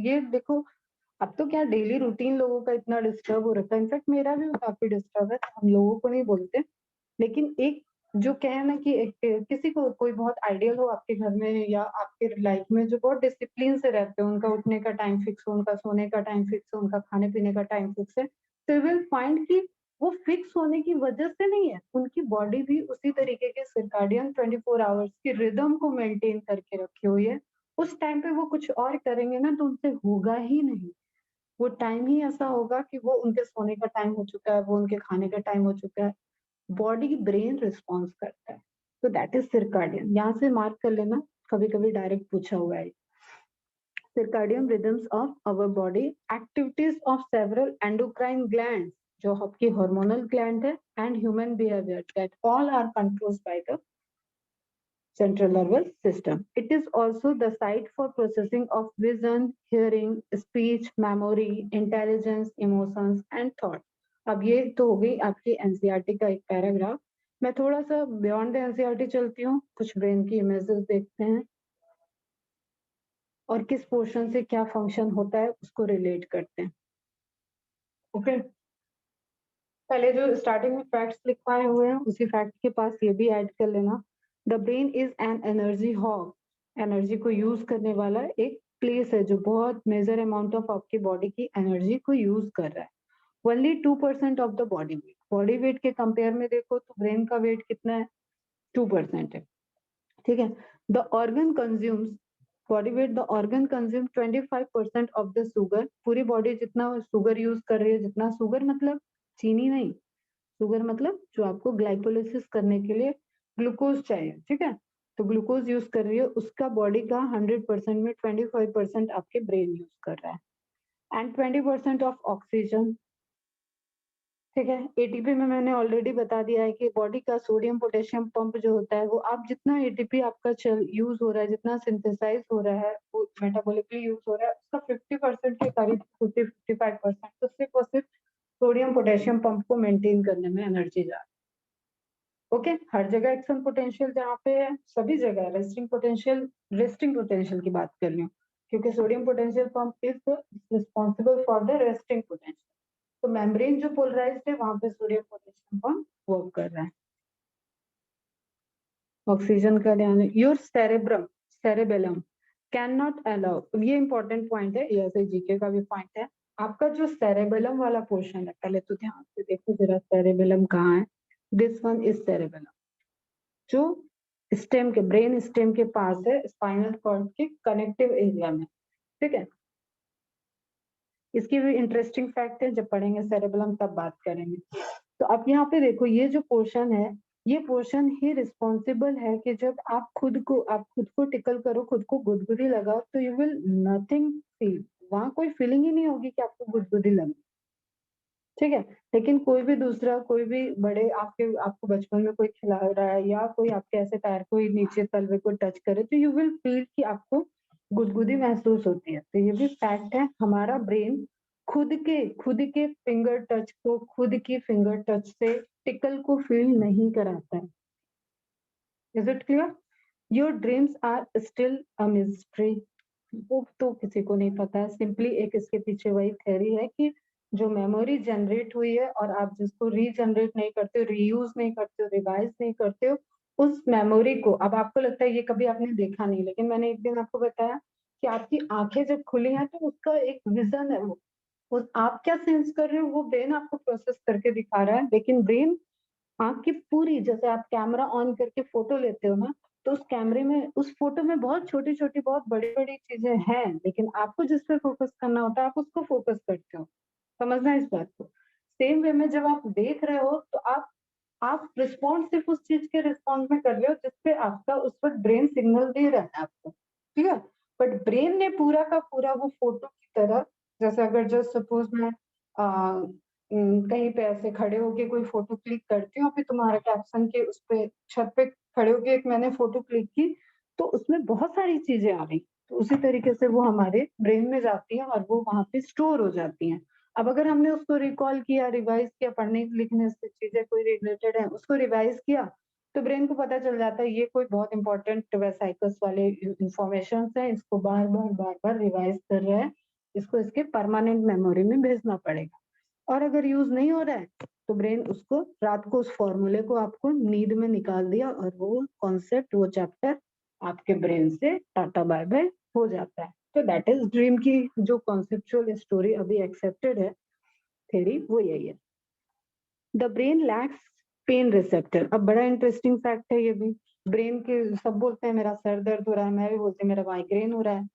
ये देखो, अब तो क्या डेली रूटीन लोगों का इतना डिस्टर्ब हो रखा है, इनफैक्ट मेरा भी काफी डिस्टर्ब है, हम लोगों को नहीं बोलते, लेकिन एक जो कहे ना कि एक किसी को कोई बहुत आइडियल हो आपके घर में या आपके लाइफ में, जो बहुत डिसिप्लिन से रहते हो, उनका उठने का टाइम फिक्स हो, उनका सोने का टाइम फिक्स हो, उनका खाने पीने का टाइम फिक्स है, तो यू विल फाइंड कि वो फिक्स होने की वजह से नहीं है, उनकी बॉडी भी उसी तरीके के सर्काडियन 24 आवर्स की रिदम को मेंटेन करके रखी हुई है। उस टाइम पे वो कुछ और करेंगे ना तो उनसे होगा ही नहीं, वो टाइम ही ऐसा होगा कि वो उनके सोने का टाइम हो चुका है, वो उनके खाने का टाइम हो चुका है, बॉडी ब्रेन रिस्पॉन्स करता है। तो दैट इज सिरकाडियन, यहाँ से मार्क कर लेना, कभी कभी डायरेक्ट पूछा हुआ है। circadian rhythms of our body, activities of several endocrine glands, जो आपकी hormonal gland है, and human behavior, that all are controlled by the central nervous system. It is also the site for processing of vision, hearing, speech, memory, intelligence, emotions and thought. अब ये तो हो गई आपकी एनसीईआरटी का एक पैराग्राफ। मैं थोड़ा सा बियॉन्ड एनसीईआरटी चलती हूँ, कुछ ब्रेन की इमेजेस देखते हैं और किस पोर्शन से क्या फंक्शन होता है उसको रिलेट करते हैं। ओके, पहले जो स्टार्टिंग में फैक्ट्स लिखवाए हुए हैं उसी फैक्ट के पास ये भी ऐड कर लेना। The brain is an energy hog, energy को यूज करने वाला एक प्लेस है जो बहुत मेजर अमाउंट ऑफ आपकी बॉडी की एनर्जी को यूज कर रहा है। Only 2% of the body weight, body weight के कंपेयर में देखो तो ब्रेन का वेट कितना है, 2% है, ठीक है। The organ consumes, body weight, the organ consume 25% of the sugar, पूरी बॉडी जितना शुगर यूज कर रही है, जितना शुगर मतलब चीनी नहीं, शुगर मतलब जो आपको ग्लाइकोलिसिस करने के लिए ग्लूकोज चाहिए, ठीक है, तो ग्लूकोज यूज कर रही है, उसका बॉडी का 100% में 25% आपके ब्रेन यूज कर रहा है, एंड 20% ऑफ ऑक्सीजन, ठीक है। एटीपी में मैंने ऑलरेडी बता दिया है कि बॉडी का सोडियम पोटेशियम पंप जो होता है वो आप जितना एटीपी आपका चल यूज हो रहा है, जितना सिंथेसाइज हो रहा है, वो मेटाबॉलिकली यूज हो रहा है, उसका 50% के करीब 50-55% तो सिर्फ और सिर्फ सोडियम पोटेशियम पंप को मेंटेन करने में एनर्जी जा रही है। ओके, हर जगह एक्शन पोटेंशियल जहाँ पे है, सभी जगह रेस्टिंग पोटेंशियल की बात कर रही हूँ, क्योंकि sodium potential pump is responsible for the resting potential. तो मेम्ब्रेन जो पोलराइज्ड है वहां पे सोडियम पोटेशियम पंप वर्क कर रहा है। ऑक्सीजन का ध्यान है। Your cerebellum can not allow, ये इंपॉर्टेंट पॉइंट है, ये जीके का भी पॉइंट है। आपका जो सेरेबेलम वाला पोर्शन है, पहले तो ध्यान से देखो जरा सेरेबेलम कहाँ है, दिस वन इज सेरेबेलम, जो स्टेम के, ब्रेन स्टेम के पास है, स्पाइनल कॉर्ड के कनेक्टिव एरिया में, ठीक है। इसकी भी इंटरेस्टिंग फैक्ट है, जब पढ़ेंगे सेरेबेलम तब बात करेंगे। तो अब यहाँ पे देखो, ये जो पोर्शन है ये पोर्शन ही रिस्पॉन्सिबल है कि जब आप खुद को टिकल करो, खुद को गुदगुदी लगाओ, तो यू विल नथिंग फील, वहाँ कोई फीलिंग ही नहीं होगी कि आपको गुदगुदी लगी, ठीक है? लेकिन कोई भी दूसरा, कोई भी बड़े आपको बचपन में कोई खिला रहा है या कोई आपके ऐसे पैर को ही नीचे तलवे को टच करे, तो यू विल फील कि आपको गुदगुदी महसूस होती है। तो ये भी फैक्ट है, हमारा ब्रेन खुद के फिंगर टच को, खुद की फिंगर टच से टिकल को फील नहीं कराता है। Is it clear? Your dreams are still a mystery. वो तो किसी को नहीं पता है, सिंपली एक इसके पीछे वही थ्योरी है कि जो मेमोरी जनरेट हुई है और आप जिसको रीजनरेट नहीं करते हो, रीयूज नहीं करते हो, रिवाइज नहीं करते हो, उस मेमोरी को, अब आपको लगता है ये कभी आपने देखा नहीं, लेकिन मैंने एक दिन आपको बताया कि आपकी आंखें जब खुली हैं तो उसका एक विजन है, वो आप क्या सेंस कर रहे हो वो ब्रेन आपको प्रोसेस करके दिखा रहा है। लेकिन ब्रेन आपकी पूरी, जैसे आप कैमरा ऑन करके फोटो लेते हो ना, तो उस कैमरे में, उस फोटो में बहुत छोटी-छोटी, बहुत बड़ी-बड़ी चीजें हैं, लेकिन आपको जिस पे फोकस करना होता है, आप उसको फोकस करते हो। समझना इस बात को। सेम वे में जब आप देख रहे हो, तो आप रिस्पॉन्स सिर्फ उस चीज के रिस्पॉन्स में कर रहे हो जिसपे आपका उस वक्त ब्रेन सिग्नल दे रहा है आपको, ठीक है? बट ब्रेन ने पूरा का पूरा वो फोटो की तरह, जैसे अगर जस्ट सपोज मैं कहीं पे ऐसे खड़े होके कोई फोटो क्लिक करती हूँ, फिर तुम्हारे कैप्शन के उस पे छत पे खड़े होके एक मैंने फोटो क्लिक की, तो उसमें बहुत सारी चीजें आ गई, तो उसी तरीके से वो हमारे ब्रेन में जाती है और वो वहां पे स्टोर हो जाती हैं। अब अगर हमने उसको रिकॉल किया, रिवाइज किया, पढ़ने लिखने से चीजें कोई रिलेटेड है, उसको रिवाइज किया, तो ब्रेन को पता चल जाता है ये कोई बहुत इंपॉर्टेंट वेसाइकल्स वाले इंफॉर्मेशन है, इसको बार बार बार बार रिवाइज कर रहा है, इसको इसके परमानेंट मेमोरी में भेजना पड़ेगा। और अगर यूज नहीं हो रहा है, तो ब्रेन उसको रात को, उस फॉर्मूले को आपको नींद में निकाल दिया और वो कॉन्सेप्ट, वो चैप्टर आपके ब्रेन से टाटा बाय बाय हो जाता है। तो दैट इज ड्रीम की जो कॉन्सेप्चुअल स्टोरी अभी एक्सेप्टेड है, थ्योरी, वो यही है। The brain lacks pain receptor. अब बड़ा इंटरेस्टिंग फैक्ट है ये भी। ब्रेन के, सब बोलते हैं मेरा सर दर्द हो रहा है, मैं भी बोलती हूँ मेरा माइग्रेन हो रहा है,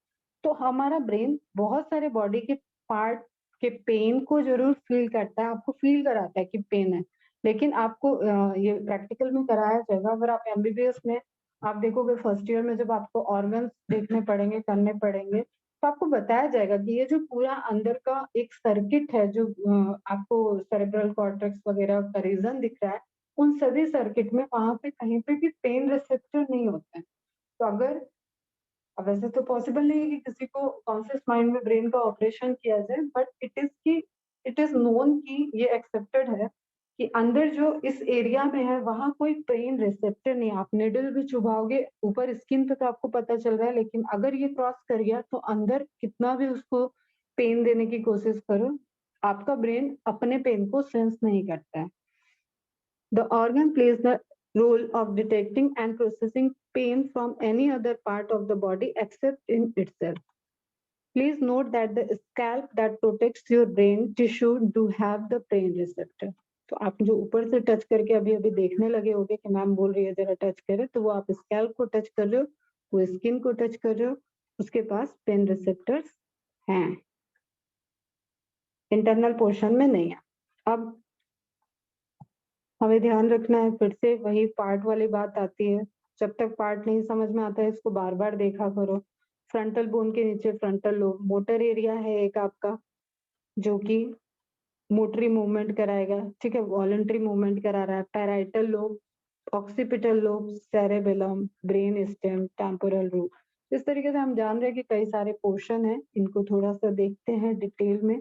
तो हमारा ब्रेन बहुत सारे बॉडी के पार्ट के पेन को जरूर फील करता है, आपको फील कराता है कि पेन है, लेकिन आपको ये प्रैक्टिकल में कराया जाएगा। अगर आप एमबीबीएस में आप देखोगे फर्स्ट ईयर में, जब आपको ऑर्गन्स देखने पड़ेंगे, करने पड़ेंगे, तो आपको बताया जाएगा कि ये जो पूरा अंदर का एक सर्किट है, जो आपको सेरेब्रल कॉर्टेक्स वगैरह का रीजन दिख रहा है, उन सभी सर्किट में वहां पे कहीं पे भी पेन रिसेप्टर नहीं होते हैं। तो अगर, अब वैसे तो पॉसिबल नहीं है कि किसी को कॉन्शियस माइंड में ब्रेन का ऑपरेशन किया जाए, बट इट इज नोन कि ये एक्सेप्टेड है कि अंदर जो इस एरिया में है वहां कोई पेन रिसेप्टर नहीं। आप निडल भी चुभाओगे ऊपर स्किन पे तो आपको पता चल रहा है, लेकिन अगर ये क्रॉस कर गया तो अंदर कितना भी उसको पेन देने की कोशिश करो, आपका ब्रेन अपने पेन को सेंस नहीं करता है। The organ plays the role of detecting and processing pain from any other part of the body except in itself. Please note that the scalp that protects your brain tissue do have the pain receptor. तो आप जो ऊपर से टच करके अभी अभी देखने लगे होगे कि मैम बोल रही है जरा टच करे, तो वो आप स्कैल्प को टच कर रहे हो, वो स्किन को टच कर रहे हो, उसके पास पेन रिसेप्टर्स हैं, इंटरनल पोर्शन में नहीं है। अब हमें ध्यान रखना है, फिर से वही पार्ट वाली बात आती है, जब तक पार्ट नहीं समझ में आता है इसको बार बार देखा करो। फ्रंटल बोन के नीचे फ्रंटल लोब, मोटर एरिया है एक आपका, जो कि मोटरी मूवमेंट कराएगा, ठीक है, वॉलंटरी मूवमेंट करा रहा है। Parietal lobe, occipital lobe, cerebellum, brain stem, temporal root. इस तरीके से हम जान रहे हैं कि कई सारे पोर्शन है, इनको थोड़ा सा देखते हैं डिटेल में।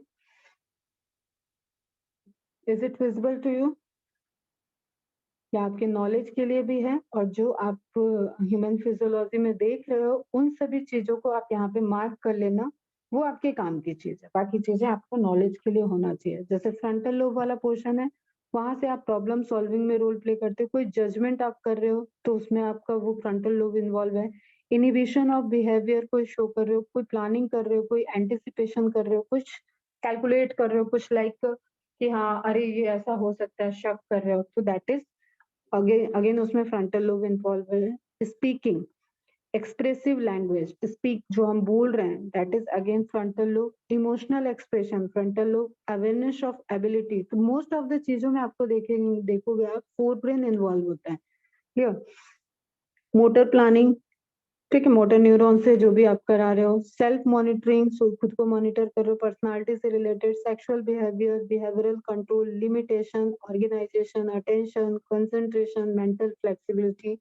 Is it visible to you? या आपके नॉलेज के लिए भी है, और जो आप ह्यूमन फिजियोलॉजी में देख रहे हो उन सभी चीजों को आप यहाँ पे मार्क कर लेना, वो आपके काम की चीज है, बाकी चीजें आपको नॉलेज के लिए होना चाहिए। जैसे फ्रंटल लोब वाला पोर्शन है, वहां से आप प्रॉब्लम सॉल्विंग में रोल प्ले करते हो, कोई जजमेंट आप कर रहे हो तो उसमें आपका वो फ्रंटल लोब इन्वॉल्व है। इनिबिशन ऑफ बिहेवियर कोई शो कर रहे हो, कोई प्लानिंग कर रहे हो, कोई एंटिसिपेशन कर रहे हो, कुछ कैलकुलेट कर रहे हो, कुछ लाइक कि हाँ अरे ये ऐसा हो सकता है, शक कर रहे हो, तो दैट इज अगेन अगेन उसमें फ्रंटल लोब इन्वॉल्व है। स्पीकिंग, एक्सप्रेसिव लैंग्वेज, स्पीक जो हम बोल रहे हैं, that is again frontal lobe. Emotional expression, frontal lobe. Awareness of ability, तो मोस्ट ऑफ द चीजों में आपको देखोगे आप फोर ब्रेन इन्वॉल्व होता है. क्लियर. मोटर प्लानिंग, ठीक है, मोटर न्यूरॉन से जो भी आप करा रहे हो. सेल्फ मॉनिटरिंग, खुद को मॉनिटर कर रहे हो. पर्सनालिटी से related, sexual behaviour, behavioural control, limitation, organisation, attention, concentration, mental flexibility,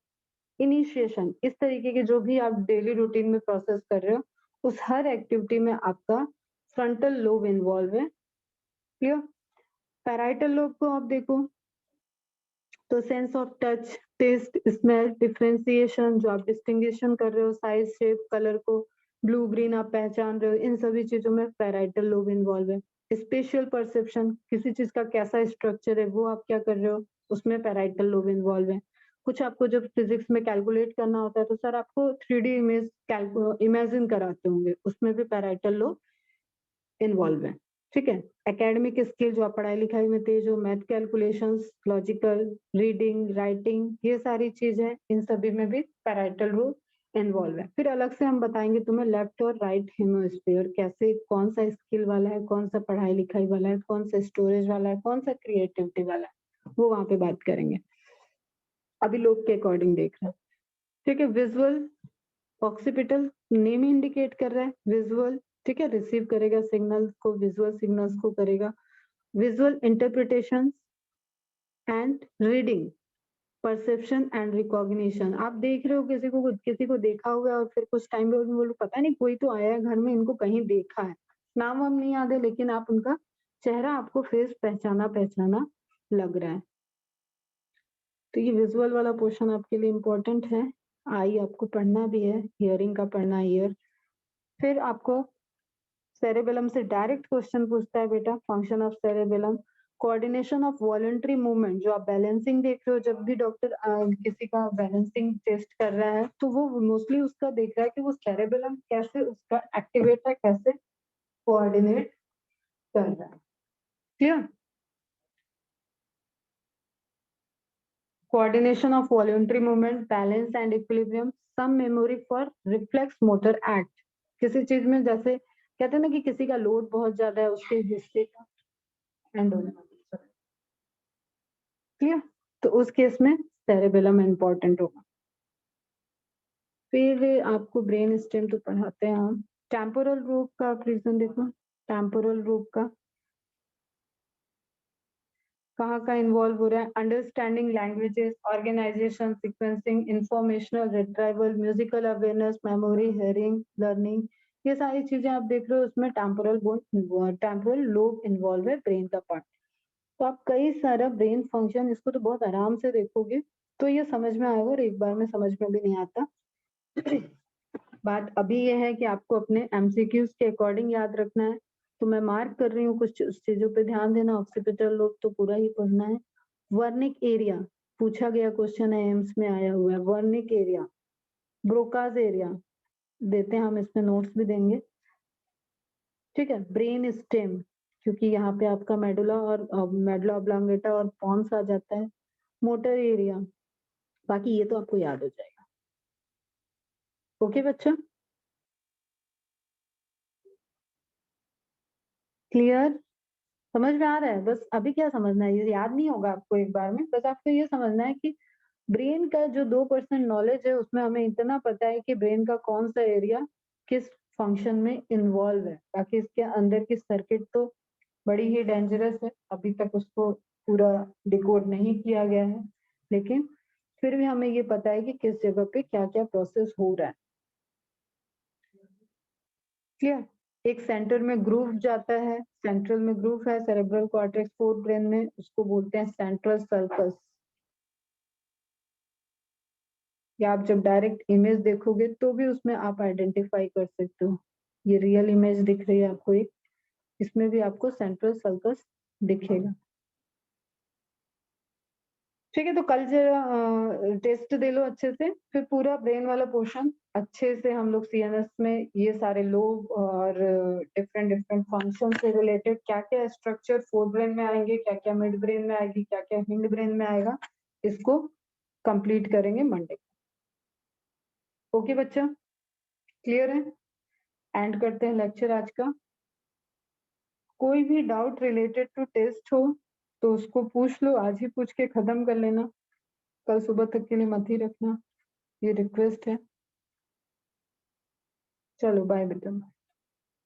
initiation. इस तरीके के जो भी आप डेली रूटीन में प्रोसेस कर रहे हो, उस हर एक्टिविटी में आपका फ्रंटल लोब इन्वॉल्व है. क्लियर. पैराइटल लोब को आप देखो तो sense of touch, taste, smell, differentiation, जो आप डिस्टिंग्विशन कर रहे हो, साइज, शेप, कलर को, ब्लू ग्रीन आप पहचान रहे हो, इन सभी चीजों में पैराइटल लोब इन्वॉल्व है. स्पेशियल परसेप्शन, किसी चीज का कैसा स्ट्रक्चर है वो आप क्या कर रहे हो, उसमें पैराइटल लोब इन्वॉल्व है. कुछ आपको जब फिजिक्स में कैलकुलेट करना होता है तो सर आपको 3D इमेज इमेजिन कराते होंगे, उसमें भी पैराइटल लोब इन्वॉल्व है. ठीक है. एकेडमिक स्किल, जो आप पढ़ाई लिखाई में तेज हो, math, calculations, logical, reading, writing, ये सारी चीजें, इन सभी में भी पैराइटल लोब इन्वॉल्व है. फिर अलग से हम बताएंगे तुम्हें लेफ्ट और राइट हेमिस्फीयर कैसे, कौन सा स्किल वाला है, कौन सा पढ़ाई लिखाई वाला है, कौन सा स्टोरेज वाला है, कौन सा क्रिएटिविटी वाला है, वो वहां पे बात करेंगे. अभी लोग के अकॉर्डिंग देख रहे हैं. ठीक है. विजुअल, ऑक्सीपिटल, नेम इंडिकेट कर रहा है विजुअल. ठीक है. रिसीव करेगा सिग्नल को, विजुअल सिग्नल्स को करेगा. Visual interpretation and reading, perception and recognition. आप देख रहे हो किसी को देखा हुआ और फिर कुछ टाइम बाद बोलो पता नहीं कोई तो आया है घर में, इनको कहीं देखा है, नाम वाम नहीं याद है, लेकिन आप उनका चेहरा, आपको फेस पहचाना पहचाना लग रहा है. तो ये विजुअल वाला पोर्शन आपके लिए इम्पोर्टेंट है. आई आपको पढ़ना भी है, हियरिंग का पढ़ना ईयर. फिर आपको सेरेबेलम से डायरेक्ट क्वेश्चन पूछता है बेटा, function of cerebellum. Coordination of voluntary movement, जो आप बैलेंसिंग देख रहे हो, जब भी डॉक्टर किसी का बैलेंसिंग टेस्ट कर रहा है तो वो मोस्टली उसका देख रहा है कि वो सेरेबेलम कैसे उसका एक्टिवेट है, कैसे कोऑर्डिनेट कर रहा है. Clear. Coordination of voluntary movement, balance and equilibrium, some memory for reflex motor act. किसी चीज में जैसे कहते हैं ना कि किसी का लोड बहुत ज्यादा है, उसके हिस्से का एंड होने वाला. क्लियर. तो उस केस में सेरेबेलम इंपॉर्टेंट होगा. फिर आपको ब्रेन स्टेम तो पढ़ाते हैं हम. टेम्पोरल लोब का रीजन देखो. टेम्पोरल लोब का कहाँ का इन्वॉल्व हो रहा है. Understanding languages, organisation, sequencing, informational retrieval, musical awareness, memory, hearing, learning, ये सारी चीजें आप देख रहे हो, उसमें टेम्पोरल लोब इन्वॉल्व है, ब्रेन का पार्ट. तो आप कई सारा ब्रेन फंक्शन, इसको तो बहुत आराम से देखोगे तो ये समझ में आएगा, और एक बार में समझ में भी नहीं आता. बात अभी ये है कि आपको अपने एमसीक्यूज के अकॉर्डिंग याद रखना है. तो मैं मार्क कर रही हूँ, कुछ चीजों पे ध्यान देना. ऑक्सीपिटल लोब तो पूरा ही पढ़ना है. वर्निक एरिया पूछा गया क्वेश्चन है, एम्स में आया हुआ है. वर्निक एरिया, ब्रोकाज एरिया देते हैं हम, इसमें नोट्स भी देंगे. ठीक है. ब्रेन स्टेम, क्योंकि यहाँ पे आपका मेडुला और मेडुला ऑब्लांगेटा और पॉन्स आ जाता है. मोटर एरिया, बाकी ये तो आपको याद हो जाएगा. ओके बच्चा. क्लियर. समझ में आ रहा है. बस अभी क्या समझना है, ये याद नहीं होगा आपको एक बार में, बस आपको ये समझना है कि ब्रेन का जो 2% नॉलेज है उसमें हमें इतना पता है कि ब्रेन का कौन सा एरिया किस फंक्शन में इन्वॉल्व है. बाकी इसके अंदर की सर्किट तो बड़ी ही डेंजरस है, अभी तक उसको पूरा डिकोड नहीं किया गया है, लेकिन फिर भी हमें ये पता है कि किस जगह पे क्या क्या प्रोसेस हो रहा है. क्लियर. एक सेंटर में ग्रूव जाता है, सेंट्रल में ग्रूव है, सेरेब्रल कॉर्टेक्स फोर ब्रेन में, उसको बोलते हैं सेंट्रल सर्कस. या आप जब डायरेक्ट इमेज देखोगे तो भी उसमें आप आइडेंटिफाई कर सकते हो. ये रियल इमेज दिख रही है आपको एक, इसमें भी आपको सेंट्रल सर्कस दिखेगा. ठीक है. तो कल जरा टेस्ट दे लो अच्छे से, फिर पूरा ब्रेन वाला पोर्शन अच्छे से हम लोग सीएनएस में ये सारे लोब और डिफरेंट डिफरेंट फंक्शन से रिलेटेड क्या क्या स्ट्रक्चर फोर ब्रेन में आएंगे, क्या क्या मिड ब्रेन में आएगी, क्या क्या हिंड ब्रेन में आएगा, इसको कंप्लीट करेंगे मंडे. ओके बच्चा, क्लियर है? एंड करते हैं लेक्चर आज का। कोई भी डाउट रिलेटेड टू टेस्ट हो तो उसको पूछ लो, आज ही पूछ के खत्म कर लेना, कल सुबह तक के लिए मत ही रखना, ये रिक्वेस्ट है। चलो बाय बेटा।